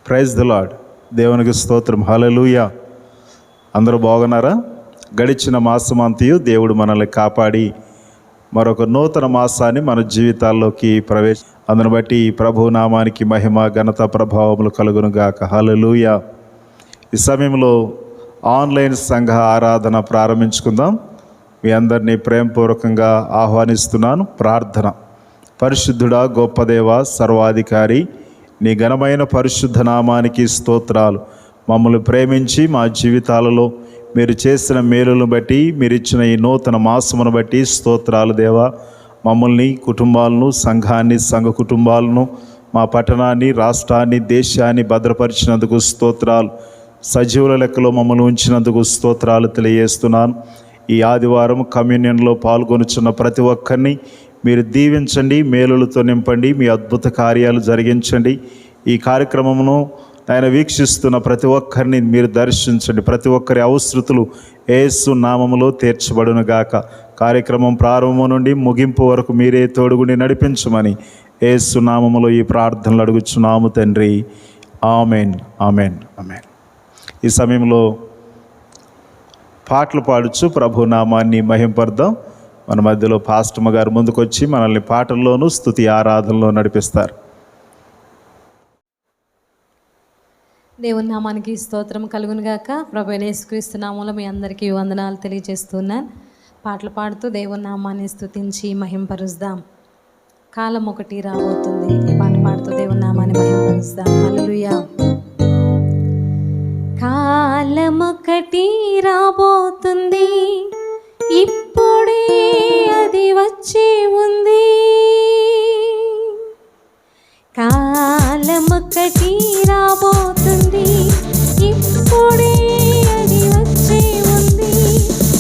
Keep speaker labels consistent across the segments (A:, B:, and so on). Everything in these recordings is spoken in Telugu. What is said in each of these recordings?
A: Praise the lord. దేవునికి స్తోత్రం. హల్లెలూయా. అందరూ బాగున్నారా? గడిచిన మాసమంతయు దేవుడు మనల్ని కాపాడి మరొక నూతన మాసాన్ని మన జీవితాల్లోకి అందును బట్టి ప్రభు నామానికి మహిమ ఘనత ప్రభావములు కలుగును గాక. హల్లెలూయా. ఈ సమయంలో ఆన్లైన్ సంఘ ఆరాధన ప్రారంభించుకుందాం. మీ అందరినీ ప్రేమపూర్వకంగా ఆహ్వానిస్తున్నాను. ప్రార్థన. పరిశుద్ధుడా, గొప్ప దేవ, సర్వాధికారి, నీ ఘనమైన పరిశుద్ధ నామానికి స్తోత్రాలు. మమ్మల్ని ప్రేమించి మా జీవితాలలో మీరు చేసిన మేలులను బట్టి, మీరు ఇచ్చిన ఈ నూతన మాసమును బట్టి స్తోత్రాలు దేవా. మమ్మల్ని, కుటుంబాలను, సంఘాన్ని, సంఘ కుటుంబాలను, మా పట్టణాన్ని, రాష్ట్రాన్ని, దేశాన్ని భద్రపరిచినందుకు స్తోత్రాలు. సజీవుల లెక్కలో మమ్మల్ని ఉంచినందుకు స్తోత్రాలు తెలియజేస్తున్నాను. ఈ ఆదివారం కమ్యూనియన్లో పాల్గొనుచున్న ప్రతి ఒక్కరిని మీరు దీవించండి, మేలులతో నింపండి, మీ అద్భుత కార్యాలు జరిగించండి. ఈ కార్యక్రమమును ఆయన వీక్షిస్తున్న ప్రతి ఒక్కరిని మీరు దర్శించండి. ప్రతి ఒక్కరి అవసరతలు యేసు నామములో తీర్చబడును గాక. కార్యక్రమం ప్రారంభం నుండి ముగింపు వరకు మీరే తోడుగుండి నడిపించమని యేసు నామములో ఈ ప్రార్థనలు అడుగుచున్నాము తండ్రి. Amen, amen, amen. ఈ సమయంలో పాటలు పాడుచు ప్రభు నామాన్ని మహింపర్దాం. మన మధ్యలో పాస్టమ్మ గారు ముందుకొచ్చి మనల్ని పాటల్లోనూ స్తుతి ఆరాధనలో నడిపిస్తారు.
B: దేవుని నామానికి స్తోత్రం కలుగును గాక. ప్రభువైన యేసుక్రీస్తు నామములో మీ అందరికీ వందనాలు తెలియజేస్తున్నాను. పాటలు పాడుతూ దేవుని నామాన్ని స్తుతించి మహింపరుద్దాం. కాలం ఒకటి రాబోతుంది. ఈ పాట పాడుతూ దేవుని నామాన్ని మహింపరుద్దాం. హల్లెలూయా. కాలం ఒకటి రాబోతుంది, ఇప్పుడే అది వచ్చి ఉంది. కాలం ఒకటి రాబోతుంది, ఇప్పుడే అది వచ్చి ఉంది.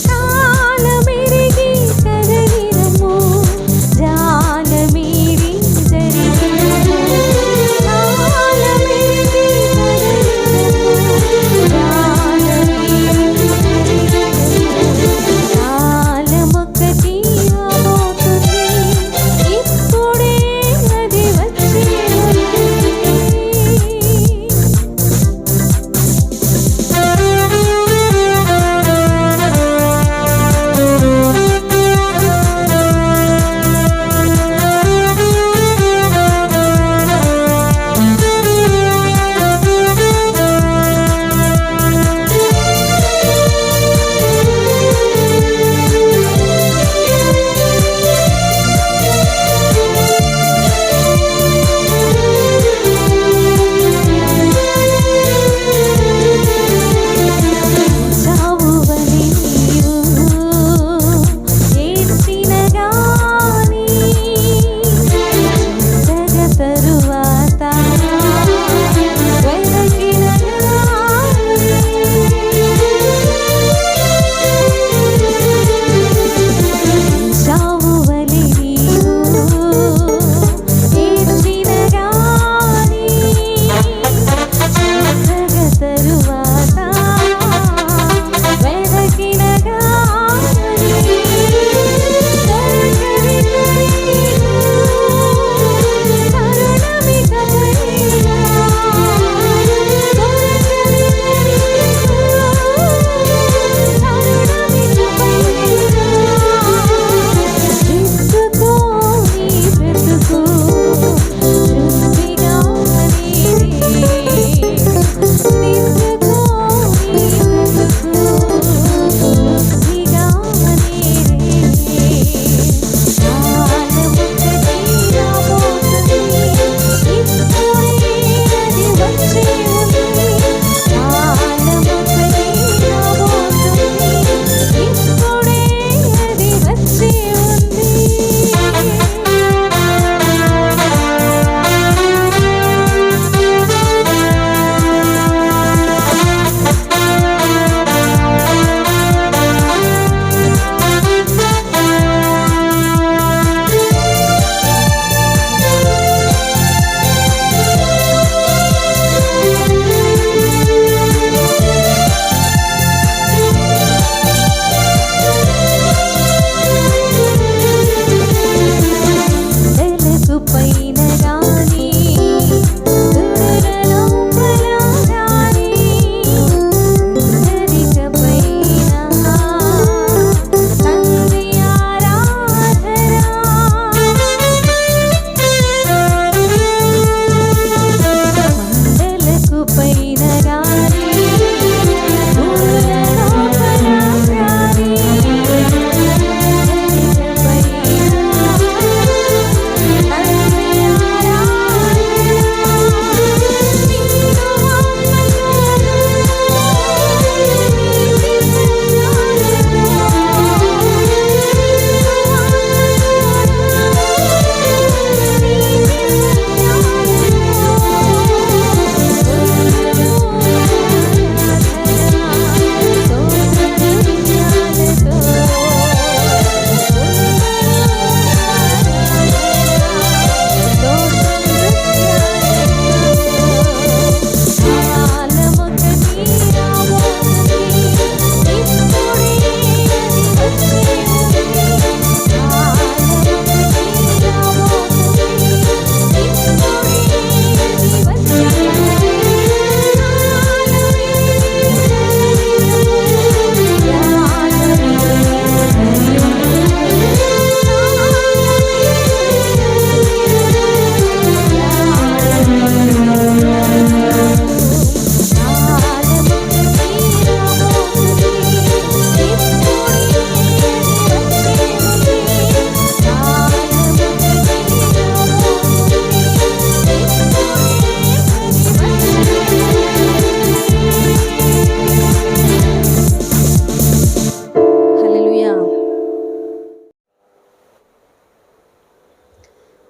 B: కాలమెరిగి కదలినము, జాలమీరి జరిగినము. కాలమెరిగి కదలినము, జాలమీరి జరిగినము. కాలం ఒకటి రాబోతుంది,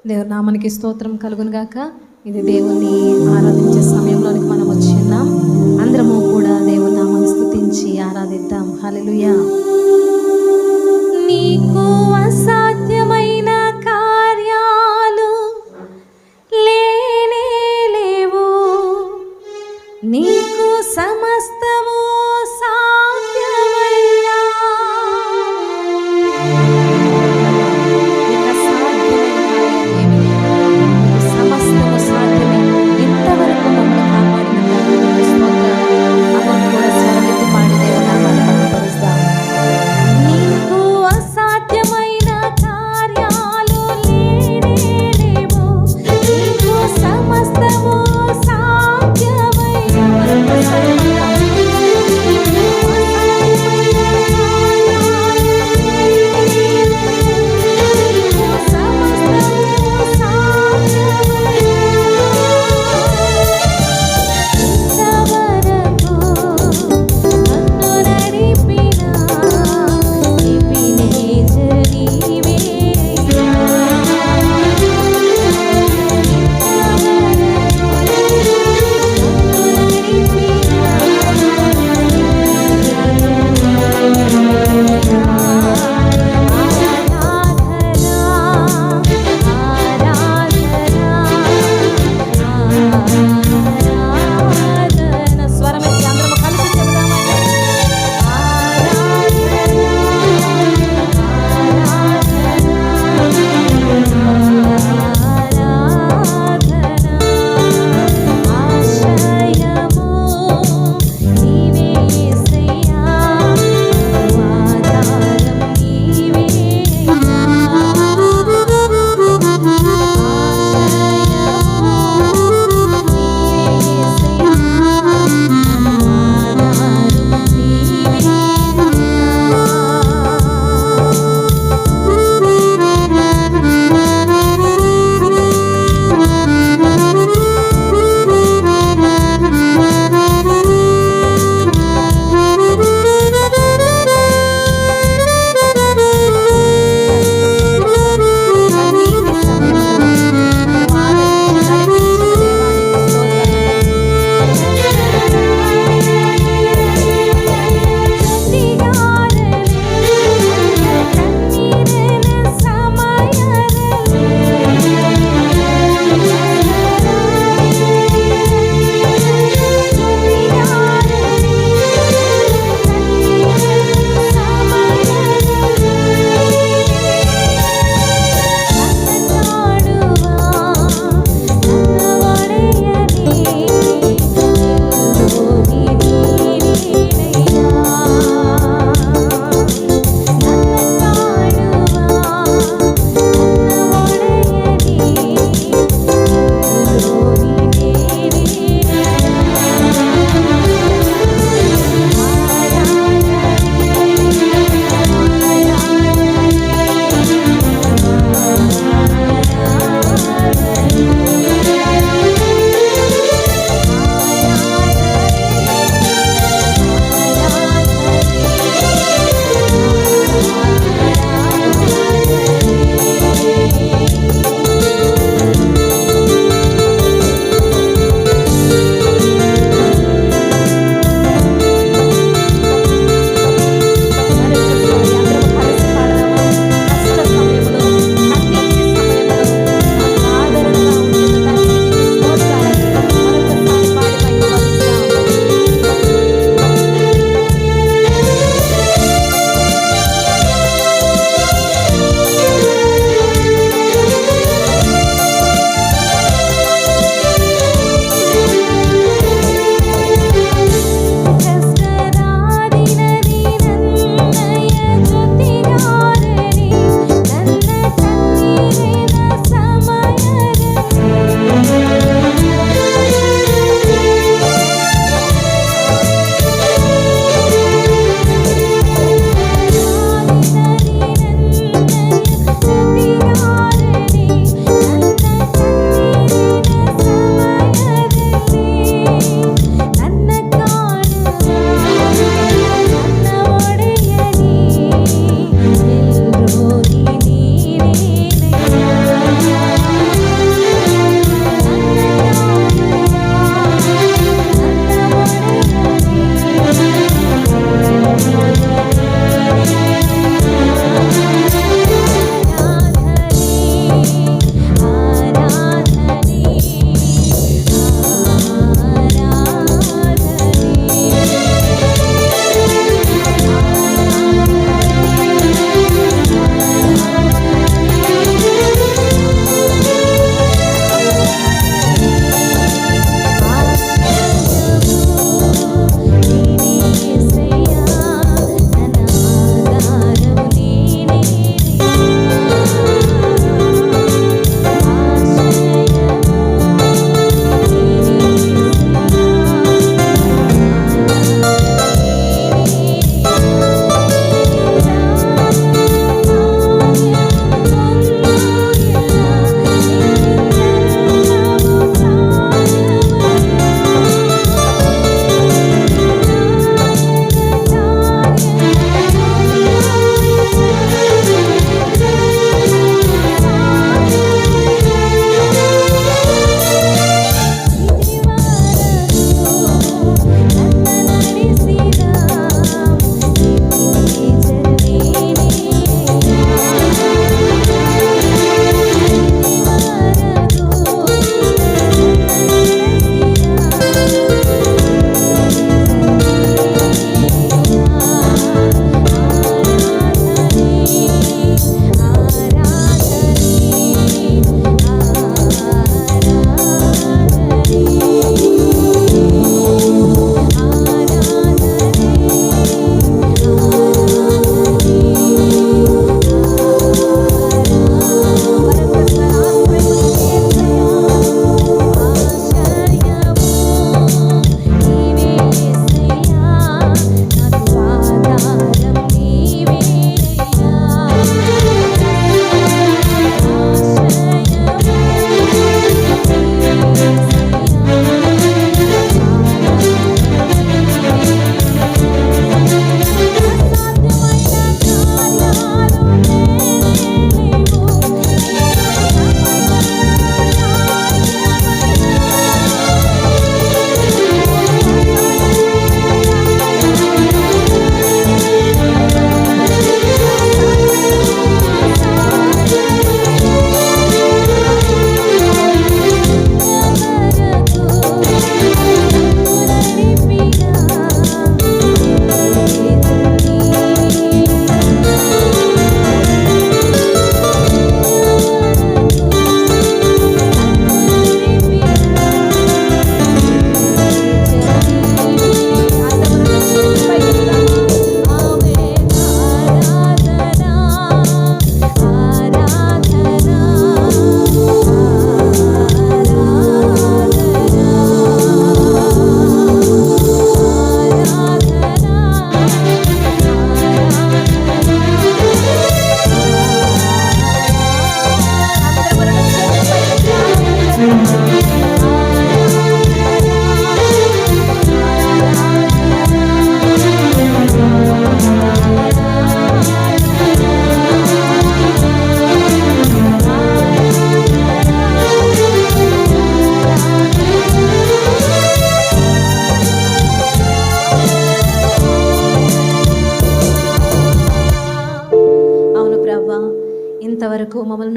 B: దేవుని నామానికి స్తోత్రం కలుగును గాక. ఇది దేవుని ఆరాధించే సమయంలోనికి మనం వచ్చి ఉన్నాం. అందరము కూడా దేవుని నామాన్ని స్తుతించి ఆరాధిద్దాం. హల్లెలూయా. నీకు అసాధ్యమైన కార్యాలు లేనే లేవు, నీకు సమస్తము సాధ్యమయ్యా. నీకు అసాధ్యమైన కార్యాలు ఏమీ లేవు, నీకు సమస్తము సాధ్యమే. ఇంతవరకు మమ్మల్ని కాపాడిన దేవునికి స్తోత్రం. అందరం కూడా స్వరమెత్తి పాడి దేవుని నామాన్ని మహిమపరుస్తాం.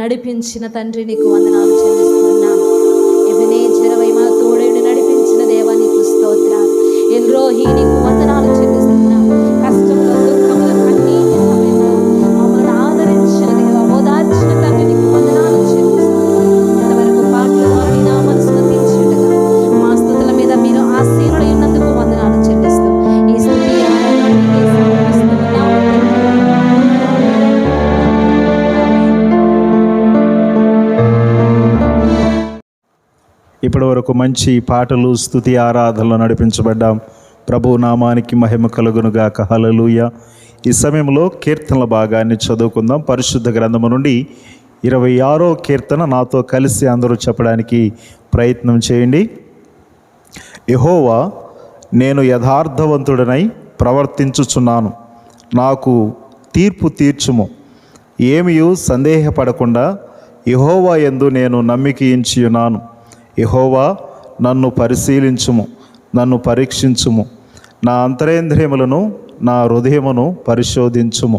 B: నడిపించిన తండ్రి నీకు వందనాలు చెల్లిస్తున్నాను. ఎబెనేజరవై మా తోడేని నడిపించిన దేవా నీకు స్తోత్రాలు. ఎల్రోహి నీకు వందనాలు చెల్లిస్తున్నా. కష్టంలో, దుఃఖంలో, కన్నీటి సమయంలో మమ్మల్ని ఆదరించిన దేవా, ఓదార్చిన తండ్రి నీకు వందనాలు చెల్లిస్తున్నాను. ఇంతవరకు పాటలు మీ నామమును స్తుతించుటగా మా స్తుతుల మీద మీరు ఆశీనులై ఉన్నందుకు వందనాలు చెల్లిస్తూ ఈ స్తుతి ఆరాధన మీకే సమర్పిస్తున్నాము తండ్రి.
A: ఇప్పటి వరకు మంచి పాటలు, స్తుతి, ఆరాధనలు నడిపించబడ్డాం. ప్రభు నామానికి మహిమ కలుగునుగాక. హల్లెలూయా. ఈ సమయంలో కీర్తనల భాగాన్ని చదువుకుందాం. పరిశుద్ధ గ్రంథము నుండి 26వ కీర్తన నాతో కలిసి అందరూ చెప్పడానికి ప్రయత్నం చేయండి. యెహోవా, నేను యథార్థవంతుడనై ప్రవర్తించుచున్నాను, నాకు తీర్పు తీర్చుము. ఏమియు సందేహపడకుండా యెహోవా యందు నేను నమ్మికయించి ఉన్నాను. యెహోవా, నన్ను పరిశీలించుము, నన్ను పరీక్షించుము, నా అంతరేంద్రియములను, నా హృదయమును పరిశోధించుము.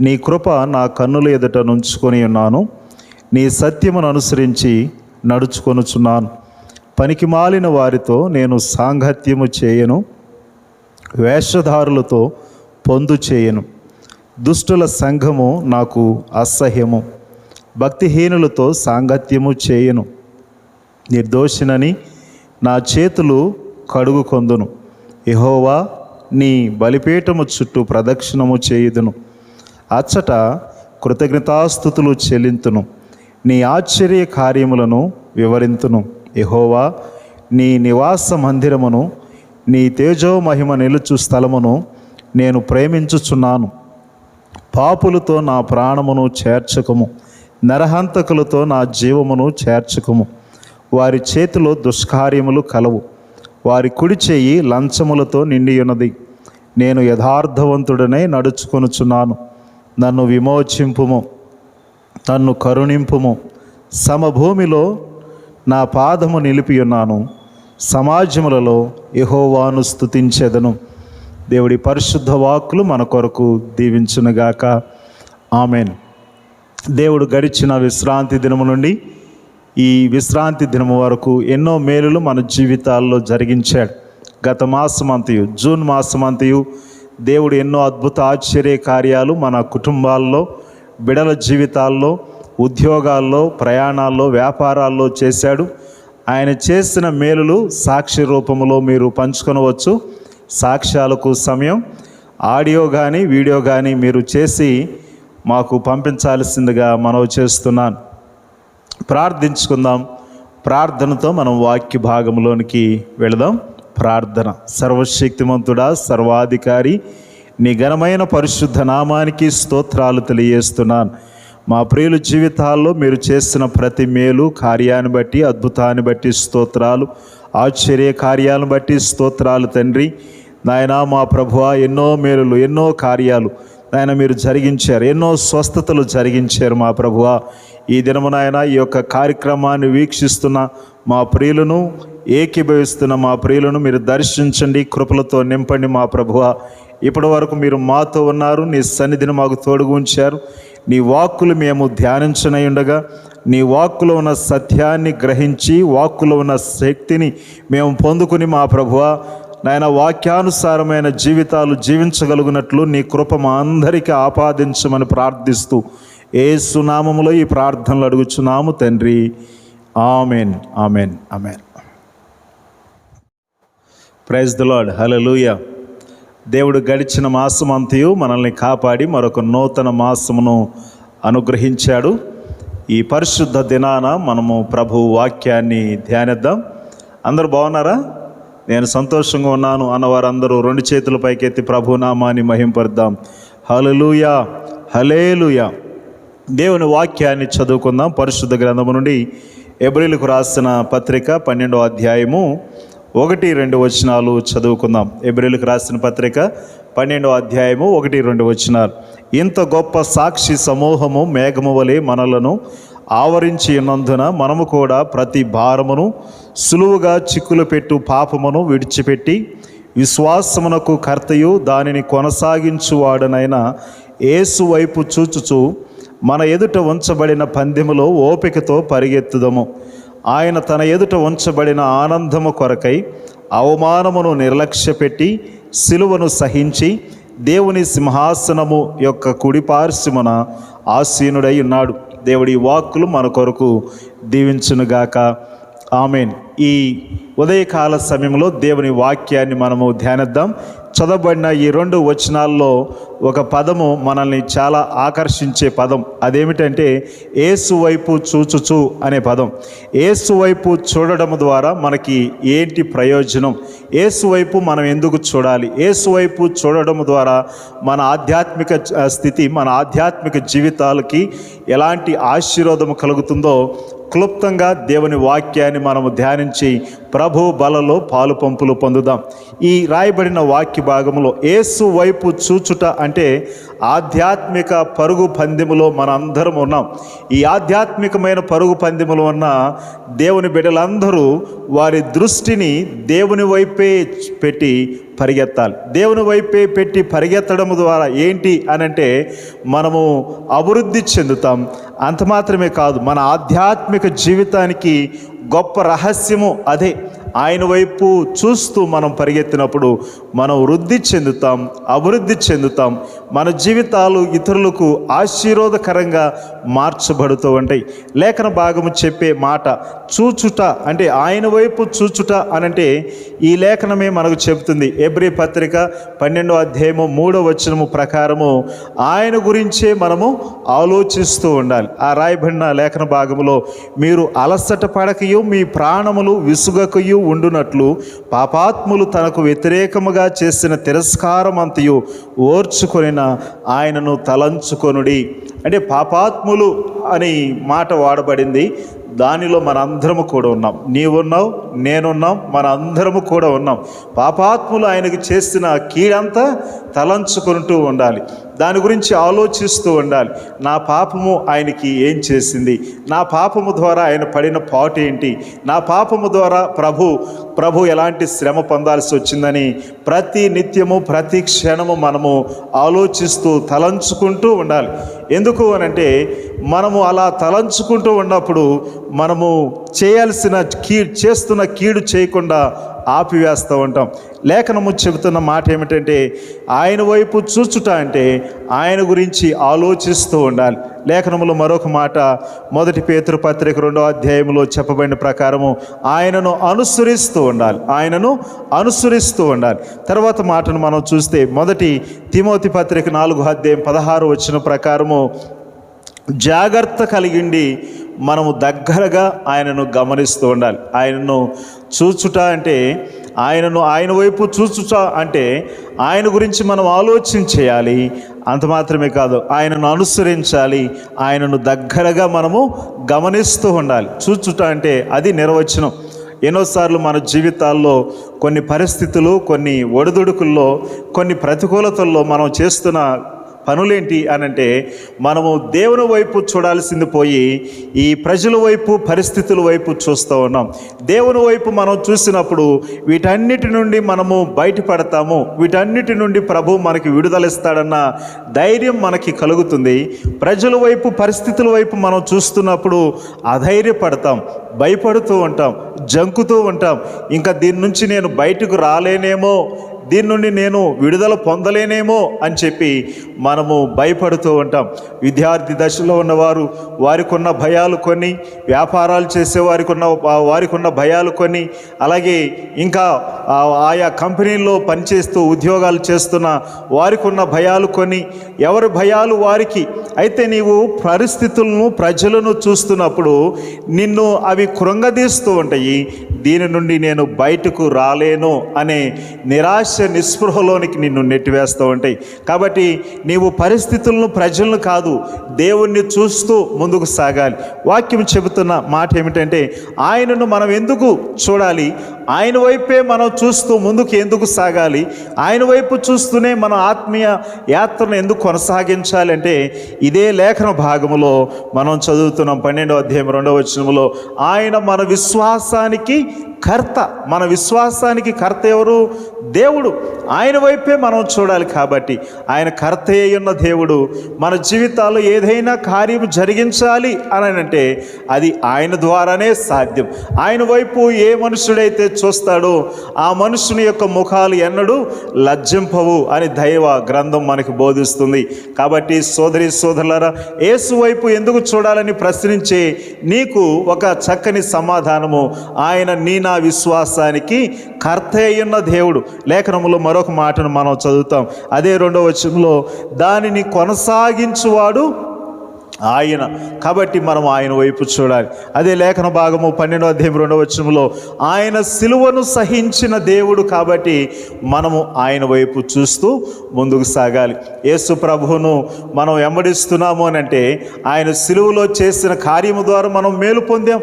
A: నీ కృప నా కన్నుల ఎదుట నుంచుకొని ఉన్నాను. నీ సత్యమును అనుసరించి నడుచుకొనుచున్నాను. పనికి మాలిన వారితో నేను సాంగత్యము చేయను, వేషధారులతో పొందు చేయను. దుష్టుల సంఘము నాకు అసహ్యము, భక్తిహీనులతో సాంగత్యము చేయను. నిర్దోషినని నా చేతులు కడుగుకొందును. యెహోవా, నీ బలిపీఠము చుట్టూ ప్రదక్షిణము చేయుదును. అచ్చట కృతజ్ఞతాస్తుతులు చెల్లింతును. నీ ఆశ్చర్య కార్యములను వివరింతును. యెహోవా, నీ నివాస మందిరమును, నీ తేజోమహిమ నిలుచు స్థలమును నేను ప్రేమించుచున్నాను. పాపులతో నా ప్రాణమును చేర్చకము, నరహంతకులతో నా జీవమును చేర్చకము. వారి చేతిలో దుష్కార్యములు కలవు, వారి కుడి చెయ్యి లంచములతో నిండియున్నది. నేను యథార్థవంతుడనే నడుచుకొనుచున్నాను. నన్ను విమోచింపుము, నన్ను కరుణింపుము. సమభూమిలో నా పాదము నిలిపియున్నాను, సమాజములలో యెహోవాను స్తుతించెదను. దేవుడి పరిశుద్ధ వాక్కులు మన కొరకు దీవించునుగాక. ఆమెన్. దేవుడు గడిచిన విశ్రాంతి దినము నుండి ఈ విశ్రాంతి దినము వరకు ఎన్నో మేలులు మన జీవితాల్లో జరిగించాడు. గత మాసమంతయు, జూన్ మాసమంతయు దేవుడు ఎన్నో అద్భుత ఆశ్చర్య కార్యాలు మన కుటుంబాల్లో, బిడల జీవితాల్లో, ఉద్యోగాల్లో, ప్రయాణాల్లో, వ్యాపారాల్లో చేశాడు. ఆయన చేసిన మేలులు సాక్షి రూపంలో మీరు పంచుకొనవచ్చు. సాక్ష్యాలకు సమయం ఆడియో కానీ వీడియో కానీ మీరు చేసి మాకు పంపించాల్సిందిగా మనవి చేస్తున్నాను. ప్రార్థించుకుందాం. ప్రార్థనతో మనం వాక్య భాగంలోనికి వెళదాం. ప్రార్థన. సర్వశక్తిమంతుడా, సర్వాధికారి, నీ ఘనమైన పరిశుద్ధ నామానికి స్తోత్రాలు తెలియజేస్తున్నాను. మా ప్రియుల జీవితాల్లో మీరు చేసిన ప్రతి మేలు కార్యాన్ని బట్టి, అద్భుతాన్ని బట్టి స్తోత్రాలు, ఆశ్చర్య కార్యాలను బట్టి స్తోత్రాలు తండ్రి. నాయన మా ప్రభువా, ఎన్నో మేలులు, ఎన్నో కార్యాలు నాయన మీరు జరిగించారు, ఎన్నో స్వస్థతలు జరిగించారు మా ప్రభువా. ఈ దినము నాయన ఈ యొక్క కార్యక్రమాన్ని వీక్షిస్తున్న మా ప్రియులను, ఏకీభవిస్తున్న మా ప్రియులను మీరు దర్శించండి, కృపలతో నింపండి మా ప్రభువా. ఇప్పటి వరకు మీరు మాతో ఉన్నారు, నీ సన్నిధిని మాకు తోడుగా ఉంచారు. నీ వాక్కులు మేము ధ్యానించనై ఉండగా, నీ వాక్కులో ఉన్న సత్యాన్ని గ్రహించి, వాక్కులో ఉన్న శక్తిని మేము పొందుకుని మా ప్రభువా నాయన వాక్యానుసారమైన జీవితాలు జీవించగలుగునట్లు నీ కృప మా అందరికీ ఆపాదించమని ప్రార్థిస్తూ యేసు నామములో ఈ ప్రార్థనలు అడుగుచున్నాము తండ్రి. Amen, amen, amen. Praise the Lord. Hallelujah. దేవుడు గడిచిన మాసమంతయు మనల్ని కాపాడి మరొక నూతన మాసమును అనుగ్రహించాడు. ఈ పరిశుద్ధ దినాన మనము ప్రభు వాక్యాన్ని ధ్యానిద్దాం. అందరూ బాగున్నారా? నేను సంతోషంగా ఉన్నాను అన్నవారందరూ రెండు చేతుల పైకెత్తి ప్రభు నామాన్ని మహింపరుద్దాం. హల్లెలూయా, హల్లెలూయా. దేవుని వాక్యాన్ని చదువుకుందాం. పరిశుద్ధ గ్రంథము నుండి హెబ్రీయులకు రాసిన పత్రిక 12వ అధ్యాయము 1-2 వచనాలు చదువుకుందాం. హెబ్రీయులకు రాసిన పత్రిక 12వ అధ్యాయము 1-2 వచనాలు. ఇంత గొప్ప సాక్షి సమూహము మేఘము వలె మనలను ఆవరించి ఉన్నందున మనము కూడా ప్రతి భారమును, సులువుగా చిక్కులు పెట్టు పాపమును విడిచిపెట్టి విశ్వాసమునకు కర్తయు దానిని కొనసాగించువాడనైన యేసు వైపు చూచుచు మన ఎదుట ఉంచబడిన పందెములో ఓపికతో పరిగెత్తుదము. ఆయన తన ఎదుట ఉంచబడిన ఆనందము కొరకై అవమానమును నిర్లక్ష్యపెట్టి సిలువను సహించి దేవుని సింహాసనము యొక్క కుడిపార్శ్వమున ఆసీనుడై ఉన్నాడు. దేవుడి వాక్కులు మన కొరకు దీవించునుగాక. ఆమెన్. ఈ ఉదయకాల సమయంలో దేవుని వాక్యాన్ని మనము ధ్యానిద్దాం. చదవబడిన ఈ 2 వచనాల్లో ఒక పదము మనల్ని చాలా ఆకర్షించే పదం. అదేమిటంటే యేసు వైపు చూచుచు అనే పదం. యేసు వైపు చూడడం ద్వారా మనకి ఏంటి ప్రయోజనం? యేసు వైపు మనం ఎందుకు చూడాలి? యేసు వైపు చూడడం ద్వారా మన ఆధ్యాత్మిక స్థితి, మన ఆధ్యాత్మిక జీవితాలకి ఎలాంటి ఆశీర్వాదం కలుగుతుందో క్లుప్తంగా దేవుని వాక్యాన్ని మనము ధ్యానించి ప్రభు బలలో పాలు పంపులు పొందుదాం. ఈ రాయబడిన వాక్య భాగంలో యేసు వైపు చూచుట అంటే ఆధ్యాత్మిక పరుగు పందెములో మనందరం ఉన్నాం. ఈ ఆధ్యాత్మికమైన పరుగు పందెములో ఉన్న దేవుని బిడ్డలందరూ వారి దృష్టిని దేవుని వైపే పెట్టి పరిగెత్తాలి. దేవుని వైపే పెట్టి పరిగెత్తడం ద్వారా ఏంటి అనంటే మనము అభివృద్ధి చెందుతాం. అంత మాత్రమే కాదు, మన ఆధ్యాత్మిక జీవితానికి గొప్ప రహస్యము అదే. ఆయన వైపు చూస్తూ మనం పరిగెత్తినప్పుడు మనం వృద్ధి చెందుతాం, అభివృద్ధి చెందుతాం. మన జీవితాలు ఇతరులకు ఆశీర్వాదకరంగా మార్చబడుతూ ఉంటాయి. లేఖన భాగము చెప్పే మాట చూచుట అంటే ఆయన వైపు చూచుట అనంటే ఈ లేఖనమే మనకు చెబుతుంది. హెబ్రీ పత్రిక 12వ అధ్యాయము 3వ వచనము ప్రకారము ఆయన గురించే మనము ఆలోచిస్తూ ఉండాలి. ఆ రాయబడిన లేఖన భాగములో మీరు అలసట పడకయు మీ ప్రాణములు విసుగకయు ఉండునట్లు పాపాత్ములు తనకు వ్యతిరేకముగా చేసిన తిరస్కారమంతయు ఓర్చుకొనిన ఆయనను తలంచుకొనుడి. అంటే పాపాత్ములు అని మాట వాడబడింది. దానిలో మనందరము కూడా ఉన్నాం. నీవున్నావు, నేనున్నాం, మన అందరము కూడా ఉన్నాం. పాపాత్ములు ఆయనకు చేసిన కీడంతా తలంచుకుంటూ ఉండాలి. దాని గురించి ఆలోచిస్తూ ఉండాలి. నా పాపము ఆయనకి ఏం చేసింది? నా పాపము ద్వారా ఆయన పడిన పాటు ఏంటి? నా పాపము ద్వారా ప్రభు ఎలాంటి శ్రమ పొందాల్సి వచ్చిందని ప్రతి నిత్యము ప్రతి క్షణము మనము ఆలోచిస్తూ తలంచుకుంటూ ఉండాలి. ఎందుకు అనంటే మనము అలా తలంచుకుంటూ ఉన్నప్పుడు మనము చేస్తున్న కీడు చేయకుండా ఆపివేస్తూ ఉంటాం. లేఖనము చెబుతున్న మాట ఏమిటంటే ఆయన వైపు చూచుట అంటే ఆయన గురించి ఆలోచిస్తూ ఉండాలి. లేఖనములో మరొక మాట 1 పేతురు పత్రిక 2వ అధ్యాయంలో చెప్పబడిన ప్రకారము ఆయనను అనుసరిస్తూ ఉండాలి. ఆయనను అనుసరిస్తూ ఉండాలి. తర్వాత మాటను మనం చూస్తే 1 తిమోతి పత్రిక 4వ అధ్యాయం 16వ వచనం ప్రకారము జాగ్రత్త కలిగిండి మనము దగ్గరగా ఆయనను గమనిస్తూ ఉండాలి. ఆయనను చూచుట అంటే ఆయన వైపు చూచుట అంటే ఆయన గురించి మనం ఆలోచన చేయాలి. అంత మాత్రమే కాదు, ఆయనను అనుసరించాలి. ఆయనను దగ్గరగా మనము గమనిస్తూ ఉండాలి. చూచుట అంటే అది నిర్వచనం. ఎన్నోసార్లు మన జీవితాల్లో కొన్ని పరిస్థితులు, కొన్ని ఒడిదుడుకుల్లో, కొన్ని ప్రతికూలతల్లో మనం చేస్తున్న పనులేంటి అనంటే మనము దేవుని వైపు చూడాల్సింది పోయి ఈ ప్రజల వైపు, పరిస్థితుల వైపు చూస్తూ ఉన్నాం. దేవుని వైపు మనం చూసినప్పుడు వీటన్నిటి నుండి మనము బయటపడతాము. వీటన్నిటి నుండి ప్రభు మనకి విడుదలిస్తాడన్న ధైర్యం మనకి కలుగుతుంది. ప్రజల వైపు, పరిస్థితుల వైపు మనం చూస్తున్నప్పుడు అధైర్యపడతాం, భయపడుతూ ఉంటాం, జంకుతూ ఉంటాం. ఇంకా దీని నుంచి నేను బయటకు రాలేనేమో, దీని నుండి నేను విడుదల పొందలేనేమో అని చెప్పి మనము భయపడుతూ ఉంటాం. విద్యార్థి దశలో ఉన్నవారు వారికి ఉన్న భయాలు కొన్ని, వ్యాపారాలు చేసే వారికి ఉన్న భయాలు కొన్ని, అలాగే ఇంకా ఆయా కంపెనీల్లో పనిచేస్తూ ఉద్యోగాలు చేస్తున్న వారికి ఉన్న భయాలు కొన్ని, ఎవరి భయాలు వారికి. అయితే నీవు పరిస్థితులను, ప్రజలను చూస్తున్నప్పుడు నిన్ను అవి కృంగదీస్తూ ఉంటాయి. దీని నుండి నేను బయటకు రాలేను అనే నిరాశ, నిస్పృహలోనికి నిన్ను నెట్టివేస్తూ ఉంటాయి. కాబట్టి నీవు పరిస్థితులను, ప్రజలను కాదు, దేవుణ్ణి చూస్తూ ముందుకు సాగాలి. వాక్యం చెబుతున్న మాట ఏమిటంటే ఆయనను మనం ఎందుకు చూడాలి? ఆయన వైపే మనం చూస్తూ ముందుకు ఎందుకు సాగాలి? ఆయన వైపు చూస్తూనే మన ఆత్మీయ యాత్రను ఎందుకు కొనసాగించాలి అంటే ఇదే లేఖన భాగములో మనం చదువుతున్నాం. 12వ అధ్యాయం 2వ వచనములో ఆయన మన విశ్వాసానికి కర్త. మన విశ్వాసానికి కర్త ఎవరు? దేవుడు. ఆయన వైపే మనం చూడాలి. కాబట్టి ఆయన కర్త అయ్యున్న దేవుడు మన జీవితాల్లో ఏదైనా కార్యం జరిగించాలి అని అంటే అది ఆయన ద్వారానే సాధ్యం. ఆయన వైపు ఏ మనుషుడైతే చూస్తాడో ఆ మనుషుని యొక్క ముఖాలు ఎన్నడూ లజ్జింపవు అని దైవ గ్రంథం మనకు బోధిస్తుంది. కాబట్టి సోదరి సోదరులారా, యేసు వైపు ఎందుకు చూడాలని ప్రశ్నించే నీకు ఒక చక్కని సమాధానము, ఆయన నా విశ్వాసానికి కర్త అయ్యున్న దేవుడు. లేఖనములో మరొక మాటను మనం చదువుతాం. అదే 2వ వచనంలో, దానిని కొనసాగించువాడు ఆయన. కాబట్టి మనం ఆయన వైపు చూడాలి. అదే లేఖన భాగము 12వ అధ్యాయం 2వ వచనంలో, ఆయన సిలువను సహించిన దేవుడు కాబట్టి మనము ఆయన వైపు చూస్తూ ముందుకు సాగాలి. యేసు ప్రభువును మనం వెంబడిస్తున్నాము అని అంటే ఆయన సిలువలో చేసిన కార్యము ద్వారా మనం మేలు పొందాం.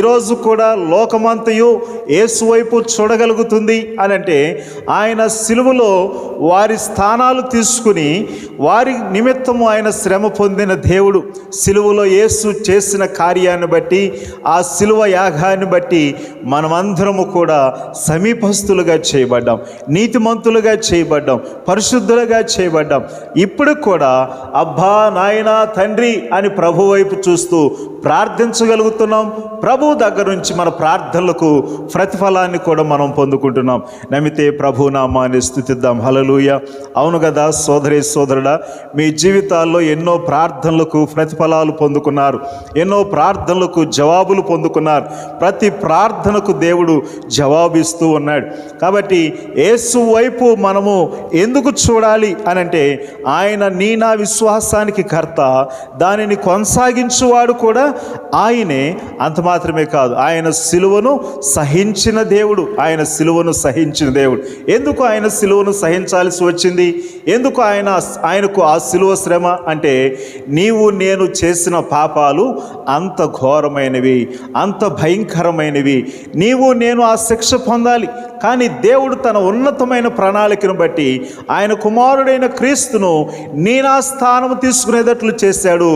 A: ఈరోజు కూడా లోకమంతయు యేసు వైపు చూడగలుగుతుంది అని అంటే ఆయన సిలువలో వారి స్థానాలు తీసుకుని వారి నిమిత్తము ఆయన శ్రమ పొందిన దేవుడు. సిలువలో యేసు చేసిన కార్యాన్ని బట్టి, ఆ సిలువ యాగాన్ని బట్టి మనమందరము కూడా సమీపస్తులుగా చేయబడ్డాం, నీతిమంతులుగా చేయబడ్డాం, పరిశుద్ధులుగా చేయబడ్డాం. ఇప్పుడు కూడా అబ్బా నాయనా తండ్రి అని ప్రభు వైపు చూస్తూ ప్రార్థించగలుగుతున్నాం. ప్రభు దగ్గర నుంచి మన ప్రార్థనలకు ప్రతిఫలాన్ని కూడా మనం పొందుకుంటున్నాం. నమ్మితే ప్రభు నామాన్ని స్తుతిద్దాం. హల్లెలూయా. అవును కదా సోదరి సోదరుడా, మీ జీవితాల్లో ఎన్నో ప్రార్థనలకు ప్రతిఫలాలు పొందుకున్నారు, ఎన్నో ప్రార్థనలకు జవాబులు పొందుకున్నారు. ప్రతి ప్రార్థనకు దేవుడు జవాబిస్తూ ఉన్నాడు. కాబట్టి యేసు వైపు మనము ఎందుకు చూడాలి అనంటే ఆయన నా విశ్వాసానికి కర్త, దానిని కొనసాగించువాడు కూడా ఆయనే. అంత మాత్రమే కాదు, ఆయన సిలువను సహించిన దేవుడు. ఆయన సిలువను సహించిన దేవుడు. ఎందుకు ఆయన సిలువను సహించాల్సి వచ్చింది? ఎందుకు ఆయనకు ఆ సిలువ శ్రమ అంటే, నీవు నేను చేసిన పాపాలు అంత ఘోరమైనవి, అంత భయంకరమైనవి. నీవు నేను ఆ శిక్ష పొందాలి. కానీ దేవుడు తన ఉన్నతమైన ప్రణాళికను బట్టి ఆయన కుమారుడైన క్రీస్తును నా స్థానము తీసుకునేటట్లు చేశాడు.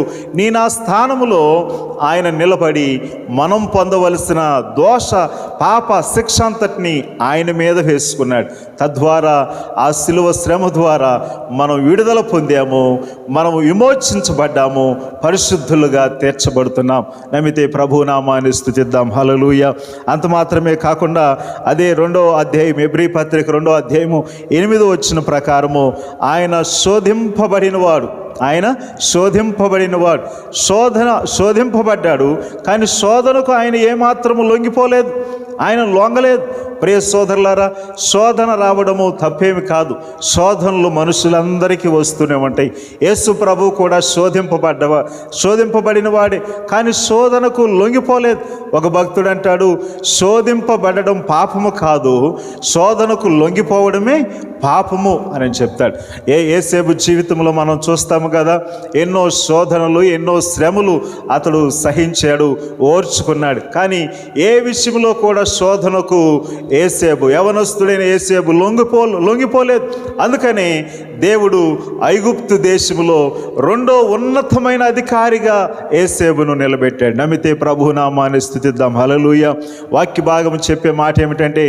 A: నా స్థానములో ఆయన నిలబడి మనం పొందవలసిన దోష పాప శిక్ష అంతటిని ఆయన మీద వేసుకున్నాడు. తద్వారా ఆ సిలువ శ్రమ ద్వారా మనం విడుదల పొందాము, మనము విమోచించబడ్డాము, పరిశుద్ధులుగా తీర్చబడుతున్నాం. నమ్మితే ప్రభు నామాన్ని స్తుతిద్దాం. హల్లెలూయా. అంత మాత్రమే కాకుండా అదే 2వ అధ్యాయం, హెబ్రీ పత్రిక 2వ అధ్యాయము 8వ వచన ప్రకారము, ఆయన శోధింపబడినవాడు, ఆయన శోధింపబడినవాడు. శోధింపబడ్డాడు, కానీ శోధనకు ఆయన ఏమాత్రము లొంగిపోలేదు, ఆయన లొంగలేదు. ప్రియ సోదరులారా, శోధన రావడము తప్పేమి కాదు. శోధనలు మనుషులందరికీ వస్తూనే ఉంటాయి. యేసు ప్రభు కూడా శోధింపబడిన వాడే, కానీ శోధనకు లొంగిపోలేదు. ఒక భక్తుడు అంటాడు, శోధింపబడడం పాపము కాదు, శోధనకు లొంగిపోవడమే పాపము అని చెప్తాడు. యేసేపు జీవితంలో మనం చూస్తాము కదా, ఎన్నో శోధనలు, ఎన్నో శ్రమలు అతడు సహించాడు, ఓర్చుకున్నాడు. కానీ ఏ విషయంలో కూడా శోధనకు యవనస్తుడైన యేసేపు లొంగిపోలేదు. అందుకని దేవుడు ఐగుప్తు దేశంలో 2వ ఉన్నతమైన అధికారిగా యేసేపును నిలబెట్టాడు. నమ్మితే ప్రభు నామాన్ని స్తుతిద్దాం. హల్లెలూయా. వాక్య భాగం చెప్పే మాట ఏమిటంటే,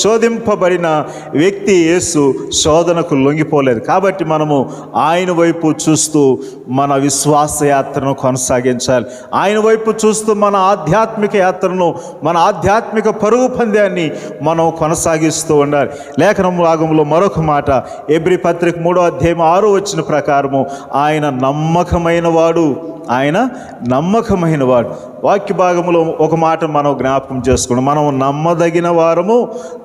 A: శోధింపబడిన వ్యక్తి యేసు శోధనకు లొంగిపోలేదు. కాబట్టి మనము ఆయన వైపు చూస్తూ మన విశ్వాస యాత్రను కొనసాగించాలి. ఆయన వైపు చూస్తూ మన ఆధ్యాత్మిక యాత్రను, మన ఆధ్యాత్మిక పరుగు పందాన్ని మనం కొనసాగిస్తూ ఉండాలి. లేఖనం భాగంలో మరొక మాట, హెబ్రీ పత్రిక 3వ అధ్యాయం 6వ వచన ప్రకారము, ఆయన నమ్మకమైన వాడు, ఆయన నమ్మకమైన వాడు. వాక్య భాగంలో ఒక మాట మనం జ్ఞాపకం చేసుకున్నాం. మనం నమ్మదగిన వారము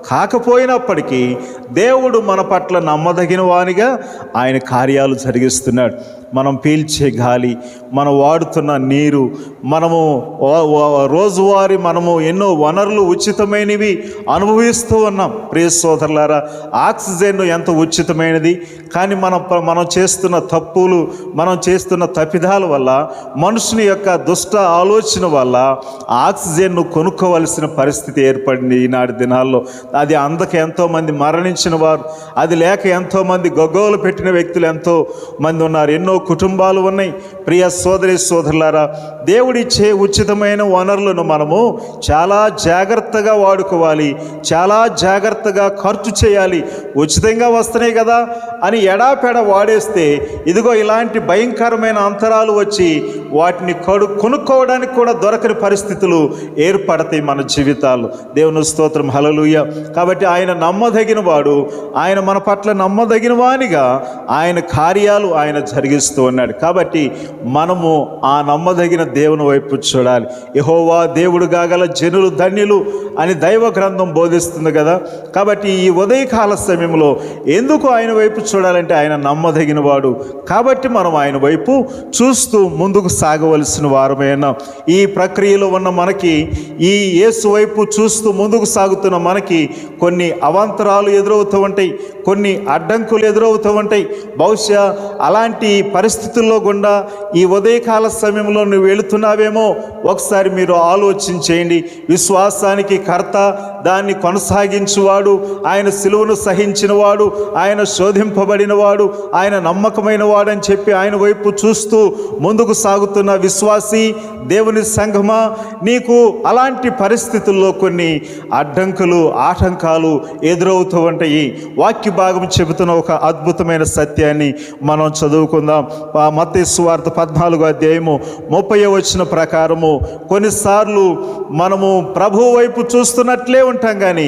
A: కాకపోయినప్పటికీ దేవుడు మన పట్ల నమ్మదగిన వానిగా ఆయన కార్యాలు జరిగిస్తున్నాడు. మనం పీల్చే గాలి, మనం వాడుతున్న నీరు, మనము రోజువారీ మనము ఎన్నో వనరులు ఉచితమైనవి అనుభవిస్తూ ఉన్నాం. ప్రియ సోదరులారా, ఆక్సిజన్ ఎంత ఉచితమైనది, కానీ మనం చేస్తున్న తప్పులు, మనం చేస్తున్న తప్పిదాల వల్ల, మనుషుని యొక్క దుష్ట ఆలోచన వల్ల ఆక్సిజన్ను కొనుక్కోవలసిన పరిస్థితి ఏర్పడింది ఈనాటి దినాల్లో. అది అందక ఎంతోమంది మరణించిన వారు, అది లేక ఎంతోమంది గగ్గోలు పెట్టిన వ్యక్తులు ఎంతో మంది ఉన్నారు. ఎన్నో కుటుంబాలు ఉన్నాయి. ప్రియ సోదరి సోదరులారా, దేవుడిచ్చే ఉచితమైన వనరులను మనము చాలా జాగ్రత్తగా వాడుకోవాలి, చాలా జాగ్రత్తగా ఖర్చు చేయాలి. ఉచితంగా వస్తున్నాయి కదా అని ఎడాపెడ వాడేస్తే ఇదిగో ఇలాంటి భయంకరమైన అంతరాలు వచ్చి వాటిని కొనుక్కోవడానికి కూడా దొరకని పరిస్థితులు ఏర్పడతాయి మన జీవితాల్లో. దేవుని స్తోత్రం, హల్లెలూయా. కాబట్టి ఆయన నమ్మదగిన వాడు, ఆయన మన పట్ల నమ్మదగిన వానిగా ఆయన కార్యాలు ఆయన జరిగిస్తూ ఉన్నాడు. కాబట్టి మనము ఆ నమ్మదగిన దేవుని వైపు చూడాలి. యెహోవా దేవుడు కాగల జనులు ధన్యులు అని దైవ గ్రంథం బోధిస్తుంది కదా. కాబట్టి ఈ ఉదయకాల సమయంలో ఎందుకు ఆయన వైపు చూడాలంటే ఆయన నమ్మదగిన వాడు. కాబట్టి మనం ఆయన వైపు చూస్తూ ముందుకు సాగవలసిన వారమైనా. ఈ ప్రక్రియలో ఉన్న మనకి, ఈ యేసు వైపు చూస్తూ ముందుకు సాగుతున్న మనకి కొన్ని అవాంతరాలు ఎదురవుతూ ఉంటాయి, కొన్ని అడ్డంకులు ఎదురవుతూ ఉంటాయి. బహుశా అలాంటి పరిస్థితుల్లో గుండా ఈ ఉదయకాల సమయంలో నువ్వు వెళుతున్నావేమో ఒకసారి మీరు ఆలోచించేయండి. విశ్వాసానికి కర్త, దాన్ని కొనసాగించువాడు, ఆయన సిలువను సహించినవాడు, ఆయన శోధింపబడినవాడు, ఆయన నమ్మకమైన వాడు అని చెప్పి ఆయన వైపు చూస్తూ ముందుకు సాగుతున్న విశ్వాసి, దేవుని సంఘమా, నీకు అలాంటి పరిస్థితుల్లో కొన్ని అడ్డంకులు, ఆటంకాలు ఎదురవుతూ ఉంటాయి. వాక్య భాగం చెబుతున్న ఒక అద్భుతమైన సత్యాన్ని మనం చదువుకుందాం. మత్తయి సువార్త 14వ అధ్యాయము 30వ వచనం ప్రకారము కొన్నిసార్లు మనము ప్రభువు వైపు చూస్తున్నట్లే ఉంటాం, కానీ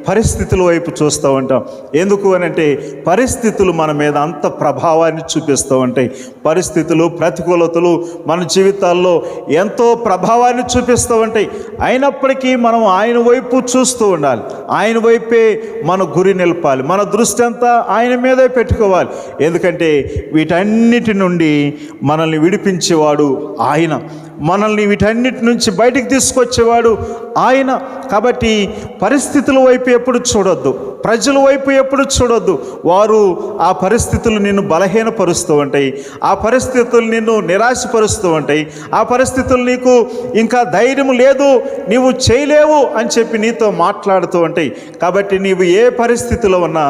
A: పరిస్థితుల వైపు చూస్తూ ఉంటాం. ఎందుకు అనంటే పరిస్థితులు మన మీద అంత ప్రభావాన్ని చూపిస్తూ ఉంటాయి. పరిస్థితులు, ప్రతికూలతలు మన జీవితాల్లో ఎంతో ప్రభావాన్ని చూపిస్తూ ఉంటాయి. అయినప్పటికీ మనం ఆయన వైపు చూస్తూ ఉండాలి. ఆయన వైపే మన గురి నిలపాలి. మన దృష్టి అంతా ఆయన మీదే పెట్టుకోవాలి. ఎందుకంటే వీటన్నిటి నుండి మనల్ని విడిపించేవాడు ఆయన, మనల్ని వీటన్నిటి నుంచి బయటికి తీసుకొచ్చేవాడు ఆయన. కాబట్టి పరిస్థితుల వైపు ఎప్పుడు చూడొద్దు, ప్రజల వైపు ఎప్పుడు చూడొద్దు. వారు ఆ పరిస్థితులు నిన్ను బలహీనపరుస్తూ ఉంటాయి, ఆ పరిస్థితులు నిన్ను నిరాశపరుస్తూ ఉంటాయి, ఆ పరిస్థితులు నీకు ఇంకా ధైర్యం లేదు, నీవు చేయలేవు అని చెప్పి నీతో మాట్లాడుతూ ఉంటాయి. కాబట్టి నీవు ఏ పరిస్థితిలో ఉన్నా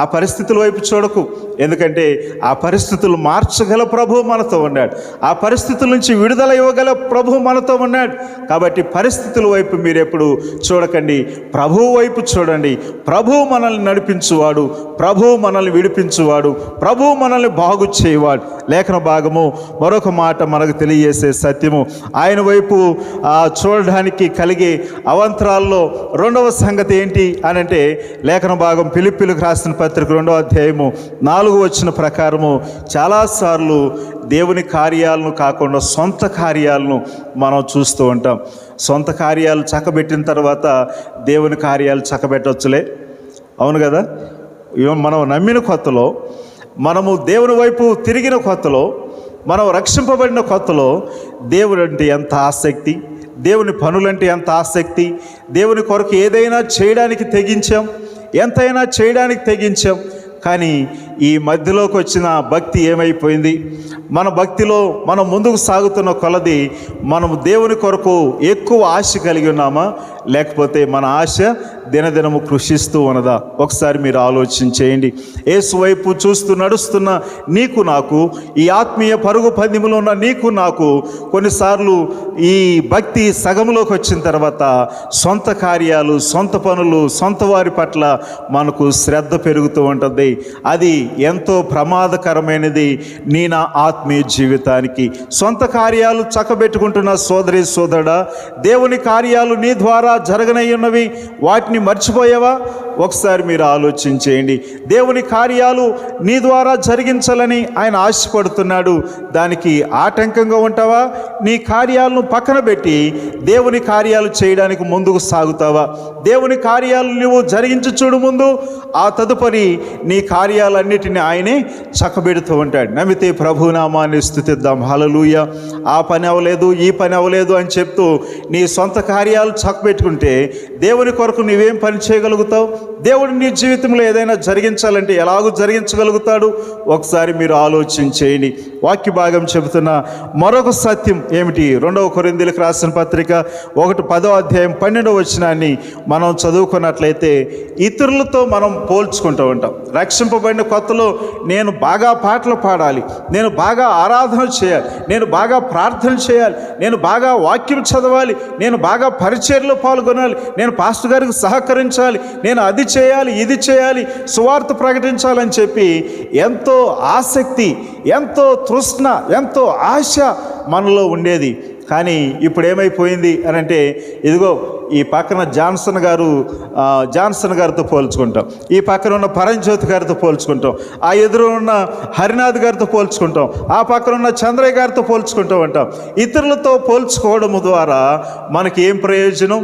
A: ఆ పరిస్థితుల వైపు చూడకు. ఎందుకంటే ఆ పరిస్థితులు మార్చగల ప్రభువు మనతో ఉన్నాడు, ఆ పరిస్థితుల నుంచి విడుదల ఇవ్వగల ప్రభువు మనతో ఉన్నాడు. కాబట్టి పరిస్థితుల వైపు మీరు ఎప్పుడు చూడకండి, ప్రభువు వైపు చూడండి. ప్రభువు మనల్ని నడిపించువాడు, ప్రభువు మనల్ని విడిపించువాడు, ప్రభువు మనల్ని బాగు చేయవాడు. లేఖన భాగము మరొక మాట మనకు తెలియజేసే సత్యము. ఆయన వైపు చూడడానికి కలిగే అవంతరాల్లో రెండవ సంగతి ఏంటి అని అంటే, లేఖన భాగం ఫిలిప్పీలకు రాసిన పత్రిక 2వ అధ్యాయము 4వ వచనం ప్రకారము చాలాసార్లు దేవుని కార్యాలను కాకుండా సొంత కార్యాలను మనం చూస్తూ ఉంటాం. సొంత కార్యాలు చక్కబెట్టిన తర్వాత దేవుని కార్యాలు చక్కబెట్టవచ్చులే, అవును కదా. మనం నమ్మిన కొత్తలో, మనము దేవుని వైపు తిరిగిన కొత్తలో, మనం రక్షింపబడిన కొత్తలో దేవుడు అంటే ఎంత ఆసక్తి, దేవుని పనులంటే ఎంత ఆసక్తి, దేవుని కొరకు ఏదైనా చేయడానికి తెగించాం, ఎంతైనా చేయడానికి తెగించాం. కానీ ఈ మధ్యలోకి వచ్చిన భక్తి ఏమైపోయింది? మన భక్తిలో మనం ముందుకు సాగుతున్న కొలది మనము దేవుని కొరకు ఎక్కువ ఆశ కలిగి ఉన్నామా, లేకపోతే మన ఆశ దినదినము కృషిస్తూ ఉన్నదా? ఒకసారి మీరు ఆలోచించేయండి. యేసు వైపు చూస్తూ నడుస్తున్న నీకు నాకు, ఈ ఆత్మీయ పరుగు పందెములో ఉన్న నీకు నాకు కొన్నిసార్లు ఈ భక్తి సగంలోకి వచ్చిన తర్వాత సొంత కార్యాలు, సొంత పనులు, సొంత వారి పట్ల మనకు శ్రద్ధ పెరుగుతూ ఉంటుంది. అది ఎంతో ప్రమాదకరమైనది నా ఆత్మీయ జీవితానికి. సొంత కార్యాలు చక్కబెట్టుకుంటున్న సోదరి సోదరుడా, దేవుని కార్యాలు నీ ద్వారా జరగనయ్యున్నవి, వాటిని మర్చిపోయావా? ఒకసారి మీరు ఆలోచించేయండి. దేవుని కార్యాలు నీ ద్వారా జరిగించాలని ఆయన ఆశపడుతున్నాడు. దానికి ఆటంకంగా ఉంటావా? నీ కార్యాలను పక్కన పెట్టి దేవుని కార్యాలు చేయడానికి ముందుకు సాగుతావా? దేవుని కార్యాలు నువ్వు జరిగించి చూడు ముందు, ఆ తదుపరి నీ కార్యాలన్నిటిని ఆయనే చక్కబెడుతూ ఉంటాడు. నమ్మితే ప్రభునామాన్ని స్తుతిద్దాం. హల్లెలూయా. ఆ పని అవ్వలేదు, ఈ పని అవ్వలేదు అని చెప్తూ నీ సొంత కార్యాలు చక్కబెట్టుకుంటే దేవుని కొరకు నీవేం పని చేయగలుగుతావు? దేవుడు నీ జీవితంలో ఏదైనా జరిగించాలంటే ఎలాగూ జరిగించగలుగుతాడు? ఒకసారి మీరు ఆలోచించేయండి. వాక్య భాగం చెబుతున్న మరొక సత్యం ఏమిటి? 2 కొరింథీయులకు రాసిన పత్రిక 10వ అధ్యాయం 12వ వచనాన్ని మనం చదువుకున్నట్లయితే ఇతరులతో మనం పోల్చుకుంటూ ఉంటాం. రక్షింపబడిన కొత్తలో నేను బాగా పాటలు పాడాలి, నేను బాగా ఆరాధన చేయాలి, నేను బాగా ప్రార్థన చేయాలి, నేను బాగా వాక్యం చదవాలి, నేను బాగా పరిచర్యలో పాల్గొనాలి, నేను పాస్టర్ గారికి సహకరించాలి, నేను అది చేయాలి, ఇది చేయాలి, సువార్త ప్రకటించాలని చెప్పి ఎంతో ఆసక్తి, ఎంతో తృష్ణ, ఎంతో ఆశ మనలో ఉండేది. కానీ ఇప్పుడు ఏమైపోయింది అని అంటే, ఇదిగో ఈ పక్కన జాన్సన్ గారితో పోల్చుకుంటాం, ఈ పక్కన ఉన్న పరంజ్యోతి గారితో పోల్చుకుంటాం, ఆ ఎదురు ఉన్న హరినాథ్ గారితో పోల్చుకుంటాం, ఆ పక్కన ఉన్న చంద్రయ్య గారితో పోల్చుకుంటూ ఉంటాం. ఇతరులతో పోల్చుకోవడం ద్వారా మనకి ఏం ప్రయోజనం?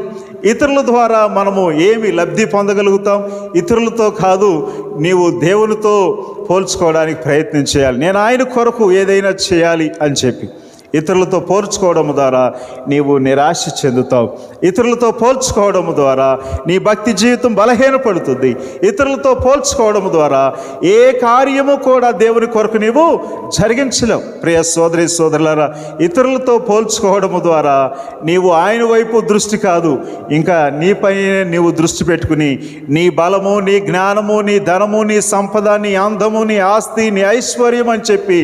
A: ఇతరుల ద్వారా మనము ఏమి లబ్ధి పొందగలుగుతాం? ఇతరులతో కాదు, నీవు దేవునితో పోల్చుకోవడానికి ప్రయత్నం చేయాలి. నేను ఆయన కొరకు ఏదైనా చేయాలి అని చెప్పి ఇతరులతో పోల్చుకోవడం ద్వారా నీవు నిరాశ చెందుతావు. ఇతరులతో పోల్చుకోవడం ద్వారా నీ భక్తి జీవితం బలహీనపడుతుంది. ఇతరులతో పోల్చుకోవడం ద్వారా ఏ కార్యము కూడా దేవుని కొరకు నీవు జరిగించలేవు. ప్రియ సోదరి సోదరులారా, ఇతరులతో పోల్చుకోవడం ద్వారా నీవు ఆయన వైపు దృష్టి కాదు, ఇంకా నీపై నీవు దృష్టి పెట్టుకుని నీ బలము, నీ జ్ఞానము, నీ ధనము, నీ సంపద, నీ అందము, నీ ఆస్తి, నీ ఐశ్వర్యం అని చెప్పి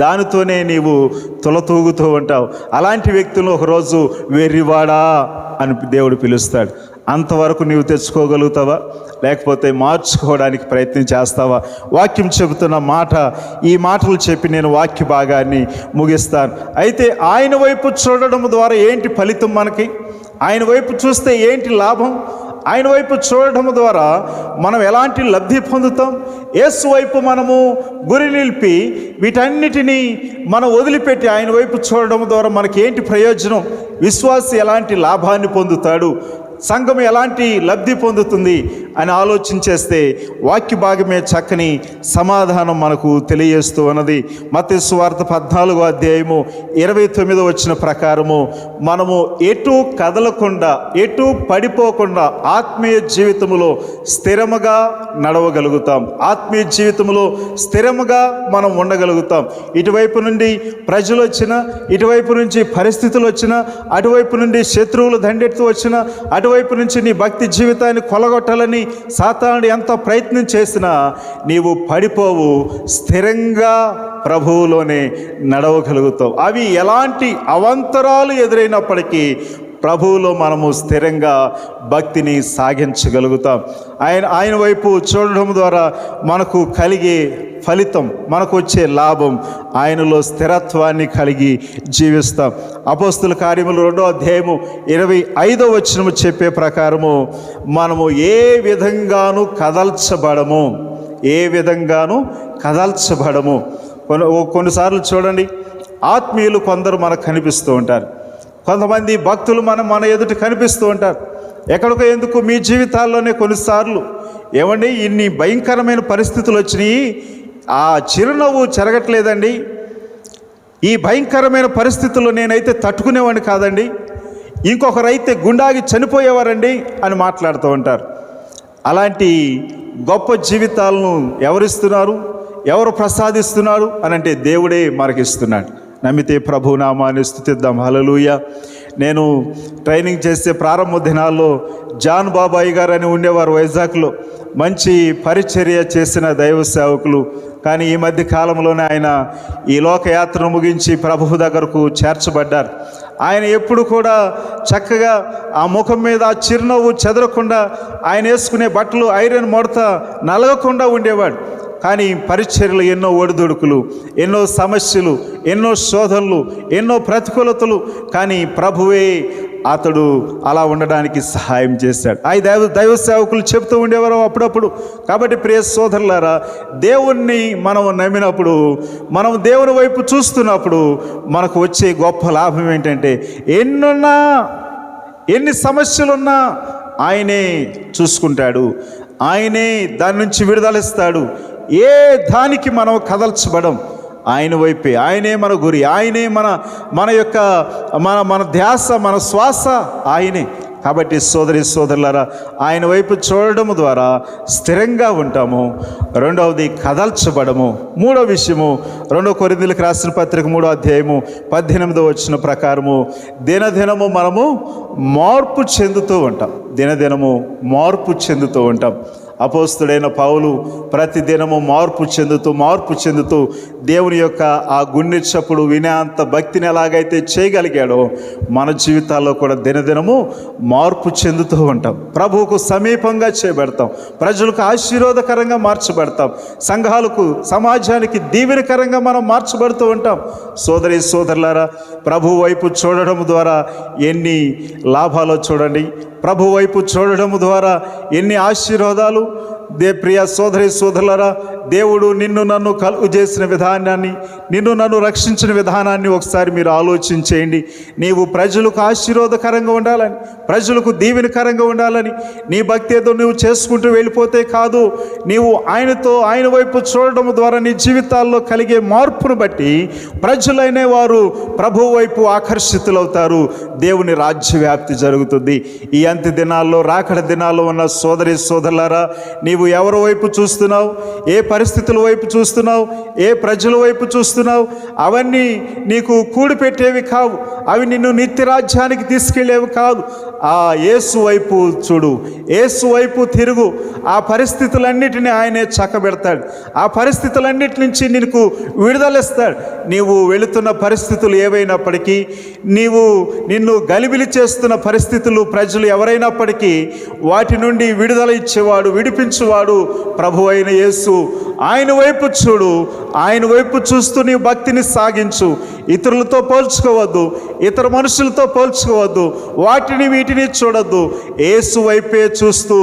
A: దానితోనే నీవు తులతూగుతూ ఉంటావు. అలాంటి వ్యక్తులు ఒకరోజు వెర్రివాడా అని దేవుడు పిలుస్తాడు. అంతవరకు నీవు తెచ్చుకోగలుగుతావా? లేకపోతే మార్చుకోవడానికి ప్రయత్నం చేస్తావా? వాక్యం చెబుతున్న మాట, ఈ మాటలు చెప్పి నేను వాక్య భాగాన్ని ముగిస్తాను. అయితే ఆయన వైపు చూడడం ద్వారా ఏంటి ఫలితం? మనకి ఆయన వైపు చూస్తే ఏంటి లాభం? ఆయన వైపు చూడడం ద్వారా మనం ఎలాంటి లబ్ధి పొందుతాం? యేసు వైపు మనము గురి నిలిపి వీటన్నిటినీ మనం వదిలిపెట్టి ఆయన వైపు చూడడం ద్వారా మనకి ఏంటి ప్రయోజనం? విశ్వాసి ఎలాంటి లాభాన్ని పొందుతాడు? సంఘం ఎలాంటి లబ్ధి పొందుతుంది అని ఆలోచించేస్తే వాక్య భాగమే చక్కని సమాధానం మనకు తెలియజేస్తూ ఉన్నది. మత్తయి సువార్త 14వ అధ్యాయము 29వ వచన ప్రకారము మనము ఎటు కదలకుండా, ఎటు పడిపోకుండా ఆత్మీయ జీవితంలో స్థిరముగా నడవగలుగుతాం. ఆత్మీయ జీవితంలో స్థిరముగా మనం ఉండగలుగుతాం. ఇటువైపు నుండి ప్రజలు వచ్చినా, ఇటువైపు నుంచి పరిస్థితులు వచ్చినా, అటువైపు నుండి శత్రువులు దండెత్తు వచ్చినా, అటువైపు నుంచి నీ భక్తి జీవితాన్ని కొలగొట్టాలని సాతానుడు ఎంత ప్రయత్నం చేసినా నీవు పడిపోవు. స్థిరంగా ప్రభువులోనే నడవగలుగుతావు. అవి ఎలాంటి అవాంతరాలు ఎదురైనప్పటికీ ప్రభువులో మనము స్థిరంగా భక్తిని సాగించగలుగుతాం. ఆయన వైపు చూడడం ద్వారా మనకు కలిగే ఫలితం, మనకు వచ్చే లాభం, ఆయనలో స్థిరత్వాన్ని కలిగి జీవిస్తాం. అపోస్తుల కార్యములు 2వ అధ్యాయము 25వ వచనము చెప్పే ప్రకారము మనము ఏ విధంగానూ కదల్చబడము. కొన్నిసార్లు చూడండి, ఆత్మీయులు కొందరు మనకు కనిపిస్తూ ఉంటారు, కొంతమంది భక్తులు మన ఎదుట కనిపిస్తూ ఉంటారు. ఎక్కడికో ఎందుకు మీ జీవితాల్లోనే కొన్నిసార్లు ఏమండి ఇన్ని భయంకరమైన పరిస్థితులు వచ్చినాయి, ఆ చిరునవ్వు చెరగట్లేదండి, ఈ భయంకరమైన పరిస్థితుల్లో నేనైతే తట్టుకునేవాడిని కాదండి, ఇంకొకరైతే గుండాగి చనిపోయేవారండి అని మాట్లాడుతూ ఉంటారు. అలాంటి గొప్ప జీవితాలను ఎవరిస్తున్నారు, ఎవరు ప్రసాదిస్తున్నారు అని అంటే దేవుడే మనకిస్తున్నాడు. నమ్మితే ప్రభు నామాన్ని స్తుతిద్దాం. హల్లెలూయా. నేను ట్రైనింగ్ చేసే ప్రారంభ దినాల్లో జాన్ బాబాయి గారు అని ఉండేవారు వైజాగ్లో. మంచి పరిచర్య చేసిన దైవ సేవకులు. కానీ ఈ మధ్య కాలంలోనే ఆయన ఈ లోకయాత్రను ముగించి ప్రభు దగ్గరకు చేర్చబడ్డారు. ఆయన ఎప్పుడు కూడా చక్కగా ఆ ముఖం మీద ఆ చిరునవ్వు చెదరకుండా, ఆయన వేసుకునే బట్టలు ఐరన్ ముడత నలగకుండా ఉండేవాడు. కానీ పరిచర్యలు ఎన్నో ఒడిదుడుకులు, ఎన్నో సమస్యలు, ఎన్నో శోధనలు, ఎన్నో ప్రతికూలతలు, కానీ ప్రభువే అతడు అలా ఉండడానికి సహాయం చేశాడు. ఆ దైవ సేవకులు చెప్తూ ఉండేవారు అప్పుడప్పుడు. కాబట్టి ప్రియ సోదరులారా, దేవుణ్ణి మనం నమ్మినప్పుడు, మనం దేవుని వైపు చూస్తున్నప్పుడు మనకు వచ్చే గొప్ప లాభం ఏంటంటే, ఎన్ని సమస్యలున్నా ఆయనే చూసుకుంటాడు, ఆయనే దాని నుంచి విడుదలిస్తాడు. ఏ దానికి మనం కదల్చబడం, ఆయన వైపే, ఆయనే మన గురి, ఆయనే మన యొక్క ధ్యాస, మన శ్వాస ఆయనే. కాబట్టి సోదరి సోదరులారా, ఆయన వైపు చూడడం ద్వారా స్థిరంగా ఉంటాము. రెండవది కదల్చబడము. మూడో విషయము 2 కొరింథీయులకు రాసిన పత్రిక 3వ అధ్యాయము 18వ వచనం ప్రకారము దినదినము మనము మార్పు చెందుతూ ఉంటాం. దినదినము మార్పు చెందుతూ ఉంటాం. అపోస్తుడైన పౌలు ప్రతిదినము మార్పు చెందుతూ దేవుని యొక్క ఆ గుండె చప్పుడు వినే అంత భక్తిని ఎలాగైతే చేయగలిగాడో మన జీవితాల్లో కూడా దినదినము మార్పు చెందుతూ ఉంటాం. ప్రభువుకు సమీపంగా చేయబడతాం. ప్రజలకు ఆశీర్వాదకరంగా మార్చబడతాం. సంఘాలకు, సమాజానికి దీవెనకరంగా మనం మార్చబడుతూ ఉంటాం. సోదరి సోదరులారా, ప్రభు వైపు చూడడం ద్వారా ఎన్ని లాభాలో చూడండి. ప్రభు వైపు చూడడం ద్వారా ఎన్ని ఆశీర్వాదాలు. ప్రియ సోదరి సోదరులారా, దేవుడు నిన్ను నన్ను కలుగు చేసిన విధానాన్ని, నిన్ను నన్ను రక్షించిన విధానాన్ని ఒకసారి మీరు ఆలోచించేయండి. నీవు ప్రజలకు ఆశీర్వాదకరంగా ఉండాలని, ప్రజలకు దీవెనకరంగా ఉండాలని నీ భక్తి ఏదో నువ్వు చేసుకుంటూ వెళ్ళిపోతే కాదు. నీవు ఆయన వైపు చూడడం ద్వారా నీ జీవితాల్లో కలిగే మార్పును బట్టి ప్రజలైన వారు ప్రభు వైపు ఆకర్షితులవుతారు. దేవుని రాజ్య వ్యాప్తి జరుగుతుంది. ఈ అంత్య దినాల్లో, రాకడ దినాల్లో ఉన్న సోదరి సోదరులారా, నీవు ఎవరి వైపు చూస్తున్నావు? ఏ పరిస్థితుల వైపు చూస్తున్నావు? ఏ ప్రజల వైపు చూస్తున్నావు? అవన్నీ నీకు కూడిపెట్టేవి కావు. అవి నిన్ను నిత్య రాజ్యానికి తీసుకెళ్ళేవి కాదు. ఆ యేసు వైపు చూడు, యేసు వైపు తిరుగు. ఆ పరిస్థితులన్నిటిని ఆయనే చక్కబెడతాడు. ఆ పరిస్థితులన్నిటి నుంచి నీకు విడుదలిస్తాడు. నీవు వెళుతున్న పరిస్థితులు ఏవైనప్పటికీ, నిన్ను గలిబిలి చేస్తున్న పరిస్థితులు, ప్రజలు ఎవరైనప్పటికీ వాటి నుండి విడుదల ఇచ్చేవాడు, విడిపించేవాడు ప్రభు అయిన యేసు. ఆయన వైపు చూడు. ఆయన వైపు చూస్తూ నీ భక్తిని సాగించు. ఇతరులతో పోల్చుకోవద్దు, ఇతర మనుషులతో పోల్చుకోవద్దు, వీటిని చూడొద్దు. యేసు వైపే చూస్తూ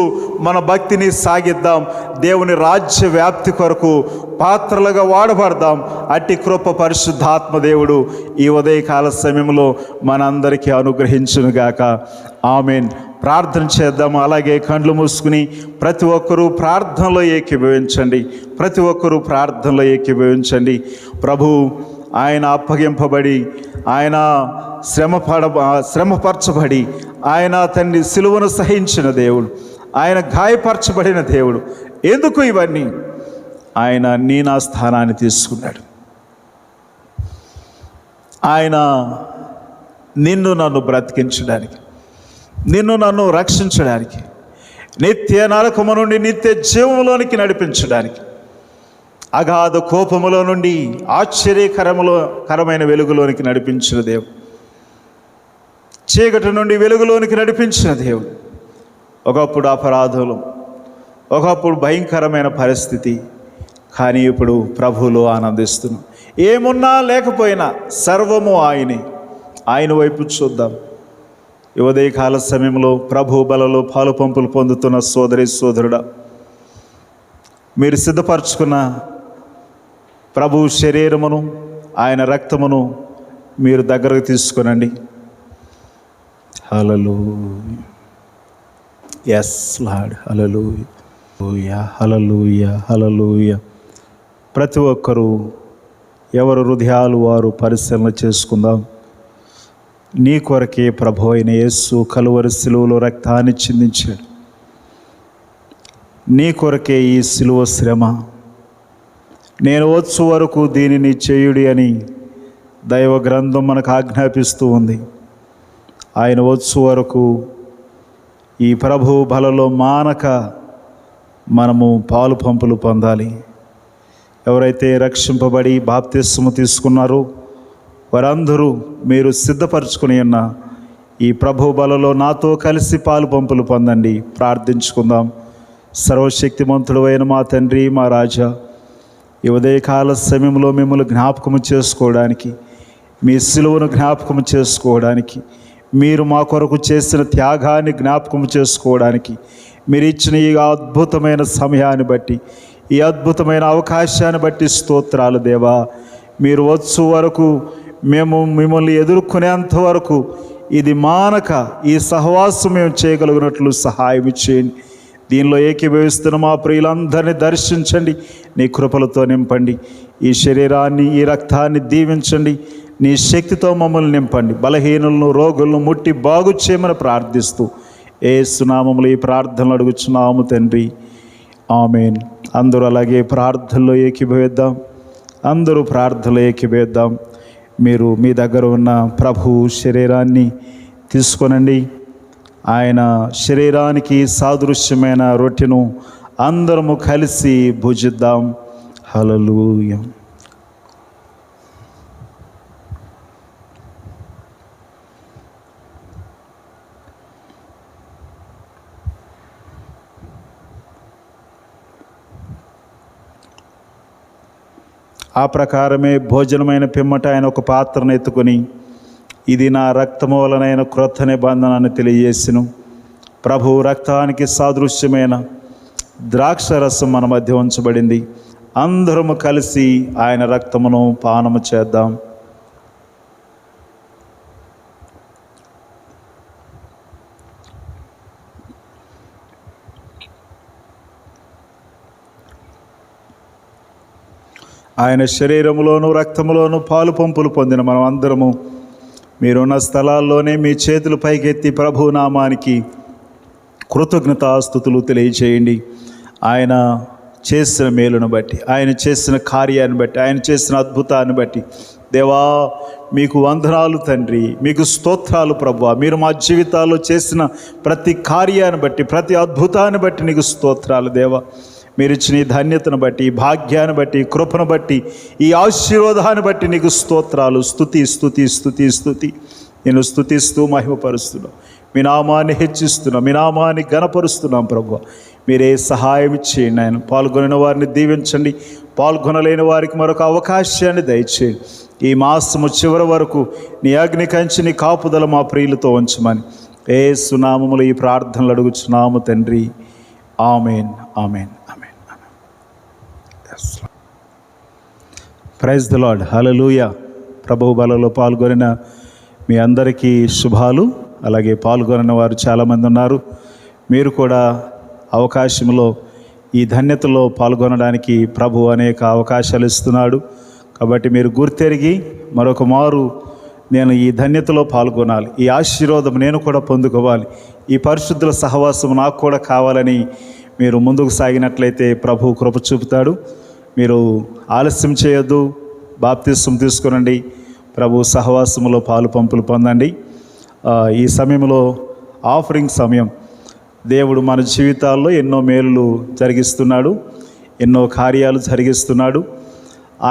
A: మన భక్తిని సాగిద్దాం. దేవుని రాజ్య వ్యాప్తి కొరకు పాత్రలుగా వాడబడదాం. అట్టి కృప పరిశుద్ధాత్మ దేవుడు ఈ ఉదయకాల సమయంలో మనందరికీ అనుగ్రహించునుగాక. ఆమేన్. ప్రార్థన చేద్దాము. అలాగే కళ్ళు మూసుకుని ప్రతి ఒక్కరూ ప్రార్థనలో ఏకీభవించండి. ప్రతి ఒక్కరూ ప్రార్థనలో ఏకీభవించండి. ప్రభు ఆయన అప్పగింపబడి, ఆయన శ్రమపరచబడి, ఆయన తండ్రి సిలువను సహించిన దేవుడు, ఆయన గాయపరచబడిన దేవుడు. ఎందుకు ఇవన్నీ? ఆయన నా స్థానాన్ని తీసుకున్నాడు. ఆయన నిన్ను నన్ను బ్రతికించడానికి, నిన్ను నన్ను రక్షించడానికి, నిత్య నరకము నుండి నిత్య జీవంలోనికి నడిపించడానికి, అగాధ కోపములో నుండి ఆశ్చర్యకరమైన వెలుగులోనికి నడిపించిన దేవుడు, చీకటి నుండి వెలుగులోనికి నడిపించిన దేవుడు. ఒకప్పుడు అపరాధులు, ఒకప్పుడు భయంకరమైన పరిస్థితి, కానీ ఇప్పుడు ప్రభువులో ఆనందిస్తున్నాం. ఏమున్నా లేకపోయినా సర్వము ఆయనే. ఆయన వైపు చూద్దాం. ఈ ఉదయకాల సమయంలో ప్రభు బలలో పాలు పంపులు పొందుతున్న సోదరి సోదరుడా, మీరు సిద్ధపరచుకున్న ప్రభు శరీరమును, ఆయన రక్తమును మీరు దగ్గరకు తీసుకునండి. హల్లెలూయా. Yes lord. హల్లెలూయా, హల్లెలూయా, హల్లెలూయా. ప్రతి ఒక్కరూ ఎవరు హృదయాలు వారు పరిశీలన చేసుకుందాం. నీ కొరకే ప్రభు అయిన యేసు కలువరి సిలువలో రక్తాన్ని చిందించాడు. నీ కొరకే ఈ సిలువ శ్రమ. నేను వచ్చు వరకు దీనిని చేయుడి అని దైవ గ్రంథం మనకు ఆజ్ఞాపిస్తూ ఉంది. ఆయన వచ్చు వరకు ఈ ప్రభు బలలో మానక మనము పాలు పంపులు పొందాలి. ఎవరైతే రక్షింపబడి బాప్తిస్మము తీసుకున్నారో వారందరూ మీరు సిద్ధపరచుకుని ఉన్న ఈ ప్రభు బలలో నాతో కలిసి పాలు పంపులు పొందండి. ప్రార్థించుకుందాం. సర్వశక్తిమంతుడు అయిన మా తండ్రి, మా రాజా, ఈ ఉదయకాల సమయంలో మిమ్మల్ని జ్ఞాపకం చేసుకోవడానికి, మీ సిలువను జ్ఞాపకం చేసుకోవడానికి, మీరు మా కొరకు చేసిన త్యాగాన్ని జ్ఞాపకం చేసుకోవడానికి, మీరు ఇచ్చిన ఈ అద్భుతమైన సమయాన్ని బట్టి, ఈ అద్భుతమైన అవకాశాన్ని బట్టి స్తోత్రాలు దేవా. మీరు వచ్చు వరకు మేము మిమ్మల్ని ఎదుర్కొనేంత వరకు ఇది మానక ఈ సహవాసం మేము చేయగలిగినట్లు సహాయం చేయండి. దీనిలో ఏకీభవిస్తున్న మా ప్రియులందరినీ దర్శించండి, నీ కృపలతో నింపండి. ఈ శరీరాన్ని, ఈ రక్తాన్ని దీవించండి. నీ శక్తితో మమ్మల్ని నింపండి. బలహీనులను, రోగులను ముట్టి బాగు చేయమని ప్రార్థిస్తూ యేసు నామములో ఈ ప్రార్థనలు అడుగుచున్నాము తండ్రి, ఆమేన్. అందరూ అలాగే ప్రార్థనలో ఏకీభవిద్దాం. అందరూ ప్రార్థనలో ఏకీభవిద్దాం. మీరు మీ దగ్గర ఉన్న ప్రభు శరీరాన్ని తీసుకొనండి. ఆయన శరీరానికి సాదృశ్యమైన రొట్టెను అందరము కలిసి భుజిద్దాం. హల్లెలూయా. ఆ ప్రకారమే భోజనమైన పిమ్మట ఆయన ఒక పాత్రను ఎత్తుకొని, ఇది నా రక్తము వలనైన క్రొత్త నిబంధనని తెలియజేసెను. ప్రభువు రక్తానికి సాదృశ్యమైన ద్రాక్షరసం మన మధ్య ఉంచబడింది. అందరము కలిసి ఆయన రక్తమును పానము చేద్దాం. ఆయన శరీరములోను రక్తములోను పాలు పంపులు పొందిన మనం అందరము మీరున్న స్థలాల్లోనే మీ చేతులు పైకెత్తి ప్రభు నామానికి కృతజ్ఞతాస్తుతులు తెలియచేయండి. ఆయన చేసిన మేలును బట్టి, ఆయన చేసిన కార్యాన్ని బట్టి, ఆయన చేసిన అద్భుతాన్ని బట్టి, దేవా మీకు వందనాలు తండ్రి, మీకు స్తోత్రాలు ప్రభువా. మీరు మా జీవితాల్లో చేసిన ప్రతి కార్యాన్ని బట్టి, ప్రతి అద్భుతాన్ని బట్టి నీకు స్తోత్రాలు దేవా. మీరు ఇచ్చిన ఈ ధన్యతను బట్టి, భాగ్యాన్ని బట్టి, కృపను బట్టి, ఈ ఆశీర్వాదాన్ని బట్టి నీకు స్తోత్రాలు. స్తుతి స్తుతి స్తుతి స్తుతి. నేను స్తుతిస్తూ మహిమపరుస్తున్నాం, మీ నామాన్ని హెచ్చిస్తున్నాం, మీ నామాన్ని ఘనపరుస్తున్నాం ప్రభువా. మీరే సహాయం చేయండి. ఆయన పాల్గొనిన వారిని దీవించండి, పాల్గొనలేని వారికి మరొక అవకాశాన్ని దయచేయండి. ఈ మాసము చివరి వరకు నీ అగ్ని కంచి, నీ కాపుదల మా ప్రియులతో ఉంచమని యేసు నామములో ఈ ప్రార్థనలు అడుగుచున్నాము తండ్రి, amen amen amen. Praise the Lord. Hallelujah. ప్రభువు బలలో పాల్గొనిన మీ అందరికీ శుభాలు. అలాగే పాల్గొనిన వారు చాలామంది ఉన్నారు. మీరు కూడా అవకాశంలో ఈ ధన్యతలో పాల్గొనడానికి ప్రభు అనేక అవకాశాలు ఇస్తున్నాడు. కాబట్టి మీరు గుర్తెరిగి మరొక మారు నేను ఈ ధన్యతలో పాల్గొనాలి, ఈ ఆశీర్వాదం నేను కూడా పొందుకోవాలి, ఈ పరిశుద్ధుల సహవాసం నాకు కూడా కావాలని మీరు ముందుకు సాగినట్లయితే ప్రభు కృప చూపుతాడు. మీరు ఆలస్యం చేయొద్దు, బాప్తిస్మం తీసుకునండి, ప్రభు సహవాసములో పాలు పంపులు పొందండి. ఈ సమయంలో ఆఫరింగ్ సమయం. దేవుడు మన జీవితాల్లో ఎన్నో మేలులు జరిగిస్తున్నాడు, ఎన్నో కార్యాలు జరిగిస్తున్నాడు.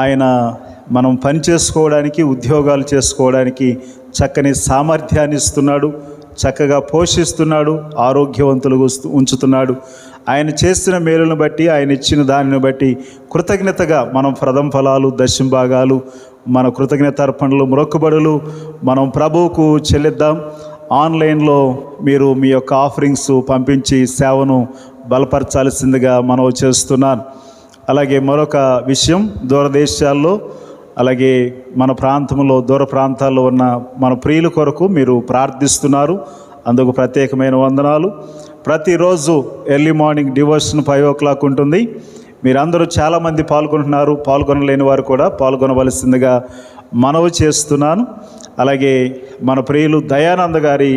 A: ఆయన మనం పని చేసుకోవడానికి, ఉద్యోగాలు చేసుకోవడానికి చక్కని సామర్థ్యాన్ని ఇస్తున్నాడు, చక్కగా పోషిస్తున్నాడు, ఆరోగ్యవంతులుగా ఉంచుతున్నాడు. ఆయన చేసిన మేలును బట్టి, ఆయన ఇచ్చిన దానిని బట్టి కృతజ్ఞతగా మనం ప్రథమ ఫలాలు, దశంభాగాలు, మన కృతజ్ఞత అర్పణలు, మొక్కుబడులు మనం ప్రభువుకు చెల్లిద్దాం. ఆన్లైన్లో మీరు మీ యొక్క ఆఫరింగ్స్ పంపించి సేవను బలపరచాల్సిందిగా మనం చేస్తున్నాను. అలాగే మరొక విషయం, దూరదేశాల్లో అలాగే మన ప్రాంతంలో, దూర ప్రాంతాల్లో ఉన్న మన ప్రియుల కొరకు మీరు ప్రార్థిస్తున్నారు. అందుకు ప్రత్యేకమైన వందనాలు. ప్రతిరోజు ఎర్లీ మార్నింగ్ డివోషన్ 5 o'clock ఉంటుంది. మీరందరూ చాలామంది పాల్గొంటున్నారు. పాల్గొనలేని వారు కూడా పాల్గొనవలసిందిగా మనవి చేస్తున్నాను. అలాగే మన ప్రియులు దయానంద గారి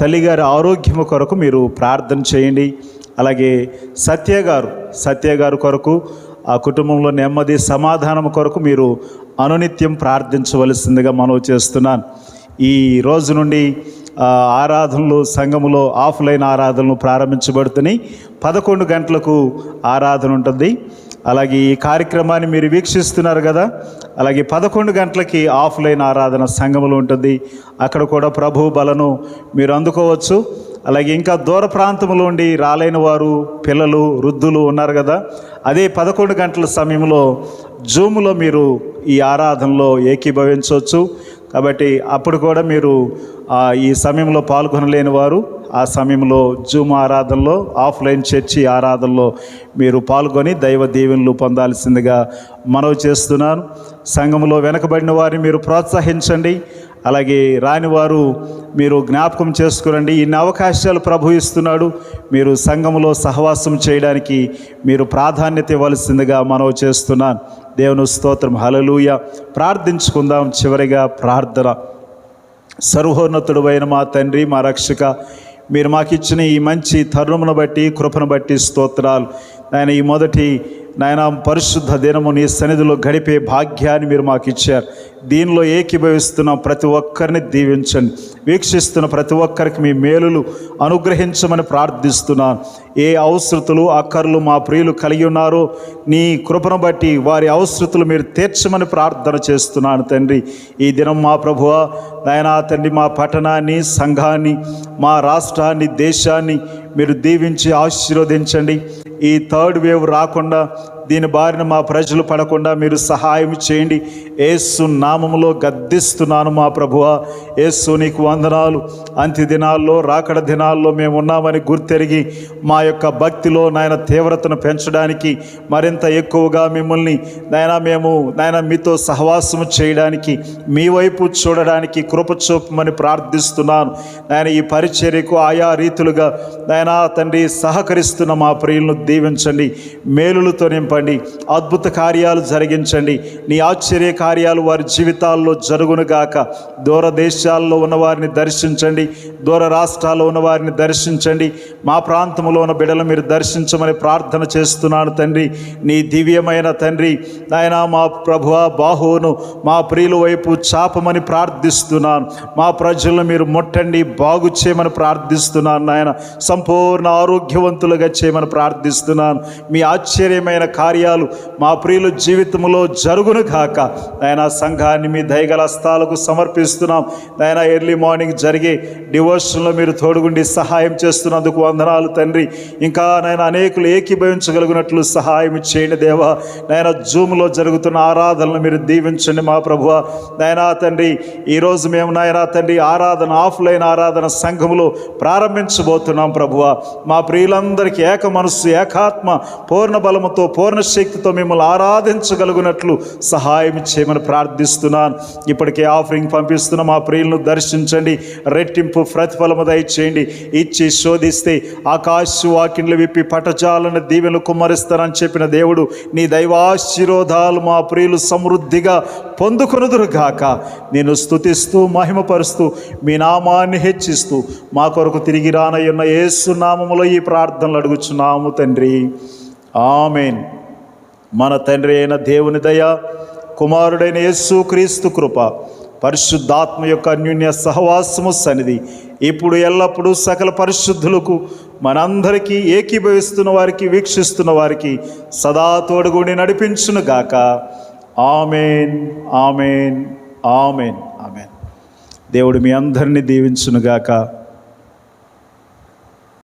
A: తల్లిగారి ఆరోగ్యము కొరకు మీరు ప్రార్థన చేయండి. అలాగే సత్య గారు కొరకు, ఆ కుటుంబంలో నెమ్మది సమాధానం కొరకు మీరు అనునిత్యం ప్రార్థించవలసిందిగా మనవి చేస్తున్నాను. ఈ రోజు నుండి ఆరాధనలు సంఘములో ఆఫ్లైన్ ఆరాధనలు ప్రారంభించబడుతున్నాయి. 11 గంటలకు ఆరాధన ఉంటుంది. అలాగే ఈ కార్యక్రమాన్ని మీరు వీక్షిస్తున్నారు కదా, అలాగే 11 గంటలకి ఆఫ్లైన్ ఆరాధన సంఘములో ఉంటుంది. అక్కడ కూడా ప్రభు బలను మీరు అందుకోవచ్చు. అలాగే ఇంకా దూర ప్రాంతంలో ఉండి రాలేని వారు, పిల్లలు, వృద్ధులు ఉన్నారు కదా, అదే 11 గంటల సమయంలో జూమ్లో మీరు ఈ ఆరాధనలో ఏకీభవించవచ్చు. కాబట్టి అప్పుడు కూడా మీరు ఈ సమయంలో పాల్గొనలేని వారు ఆ సమయంలో జూమ్ ఆరాధనలో, ఆఫ్లైన్ చర్చి ఆరాధనలో మీరు పాల్గొని దైవ దీవెనలు పొందాల్సిందిగా మనవి చేస్తున్నాను. సంఘములో వెనకబడిన వారిని మీరు ప్రోత్సహించండి. అలాగే రాని వారు మీరు జ్ఞాపకం చేసుకురండి. ఇన్ని అవకాశాలు ప్రభు ఇస్తున్నాడు. మీరు సంఘములో సహవాసం చేయడానికి మీరు ప్రాధాన్యత ఇవ్వాల్సిందిగా మనవి చేస్తున్నాను. దేవుని స్తోత్రం. హల్లెలూయా. ప్రార్థించుకుందాం. చివరిగా ప్రార్థన. సర్వోన్నతుడైన మా తండ్రి, మా రక్షక, మీరు మాకు ఇచ్చిన ఈ మంచి తరుణమును బట్టి, కృపను బట్టి స్తోత్రాలు. నాయన, ఈ మొదటి నాయన పరిశుద్ధ దినము నీ సన్నిధిలో గడిపే భాగ్యాన్ని మీరు మాకు ఇచ్చారు. దీనిలో ఏకీభవిస్తున్న ప్రతి ఒక్కరిని దీవించండి. వీక్షిస్తున్న ప్రతి ఒక్కరికి మీ మేలులు అనుగ్రహించమని ప్రార్థిస్తున్నాను. ఏ అవసరతలు, అక్కర్లు మా ప్రియులు కలిగి ఉన్నారో నీ కృపను బట్టి వారి అవసరతలు మీరు తీర్చమని ప్రార్థన చేస్తున్నాను తండ్రి. ఈ దినం మా ప్రభువా నాయనా తండ్రి, మా పట్టణాన్ని, సంఘాన్ని, మా రాష్ట్రాన్ని, దేశాన్ని మీరు దీవించి ఆశీర్వదించండి. ఈ థర్డ్ వేవ్ రాకుండా, దీని బారిన మా ప్రజలు పడకుండా మీరు సహాయం చేయండి. యేసు నామములో గద్దిస్తున్నాను మా ప్రభువా. యేసు నీకు వందనాలు. అంత్య దినాల్లో, రాకడ దినాల్లో మేము ఉన్నామని గుర్తెరిగి మా యొక్క భక్తిలో నాయన తీవ్రతను పెంచడానికి, మరింత ఎక్కువగా మిమ్మల్ని నాయన మీతో సహవాసము చేయడానికి, మీ వైపు చూడడానికి కృప చూపమని ప్రార్థిస్తున్నాను. నాయన ఈ పరిచర్యకు ఆయా రీతులుగా నాయన తండ్రి సహకరిస్తున్న మా ప్రియులను దీవించండి. మేలులతో నింపండి. అద్భుత కార్యాలు జరిగించండి. నీ ఆశ్చర్య కార్యాలు వారి జీవితాల్లో జరుగునుగాక. దూర దేశాల్లో ఉన్నవారిని దర్శించండి. దూర రాష్ట్రాల్లో ఉన్నవారిని దర్శించండి. మా ప్రాంతంలో ఉన్న బిడ్డలు మీరు దర్శించమని ప్రార్థన చేస్తున్నాను తండ్రి. నీ దివ్యమైన తండ్రి నాయన మా ప్రభువ బాహువును మా ప్రియుల వైపు చాపమని ప్రార్థిస్తున్నాను. మా ప్రజలను మీరు ముట్టండి, బాగు చేయమని ప్రార్థిస్తున్నాను. నాయన సంపూర్ణ ఆరోగ్యవంతులుగా చేయమని ప్రార్థిస్తున్నాను. మీ ఆశ్చర్యమైన కార్యాలు మా ప్రియుల జీవితంలో జరుగును కాక నాయన సంఘాన్ని మీ దయగల హస్తాలకు సమర్పిస్తున్నాం. నాయన ఎర్లీ మార్నింగ్ జరిగే డివోషన్లో మీరు తోడుగుండి సహాయం చేస్తున్నందుకు వందనాలు తండ్రి. ఇంకా నాయన అనేకులు ఏకీభవించగలిగినట్లు సహాయం చేయండి దేవా. నాయన జూమ్లో జరుగుతున్న ఆరాధనలు మీరు దీవించండి మా ప్రభువ. నాయన తండ్రి, ఈరోజు మేము నాయన తండ్రి ఆరాధన, ఆఫ్లైన్ ఆరాధన సంఘములో ప్రారంభించబోతున్నాం ప్రభువ. మా ప్రియులందరికీ ఏక మనస్సు, ఏకాత్మ, పూర్ణ బలముతో, పూర్ణ శక్తితో మిమ్మల్ని ఆరాధించగలుగునట్లు సహాయం చేయమని ప్రార్థిస్తున్నాను. ఇప్పటికే ఆఫరింగ్ పంపిస్తున్న మా ప్రియులను దర్శించండి. రెట్టింపు ప్రతిఫలము దయచేయండి. ఇచ్చి శోధిస్తే ఆకాశ వాకిండ్లు విప్పి పటజాలను దీవెనలు కుమ్మరిస్తారని చెప్పిన దేవుడు, నీ దైవాశీర్వాదాలు మా ప్రియులు సమృద్ధిగా పొందుకొనుదురుగాక. నేను స్తుతిస్తూ మహిమపరుస్తూ మీ నామాన్ని హెచ్చిస్తూ మా కొరకు తిరిగి రానయ్యున్న యేసు నామములో ఈ ప్రార్థనలు అడుగుచున్నాము తండ్రి. ఆమేన్. మన తండ్రి అయిన దేవుని దయ, కుమారుడైన యేసు క్రీస్తు కృప, పరిశుద్ధాత్మ యొక్క అన్యోన్య సహవాసము సన్నిధి ఇప్పుడు ఎల్లప్పుడూ సకల పరిశుద్ధులకు, మనందరికీ, ఏకీభవిస్తున్న వారికి, వీక్షిస్తున్న వారికి సదా తోడుగుండి నడిపించునుగాక. ఆమేన్, ఆమేన్, ఆమేన్, ఆమేన్. దేవుడు మీ అందరినీ దీవించునుగాక.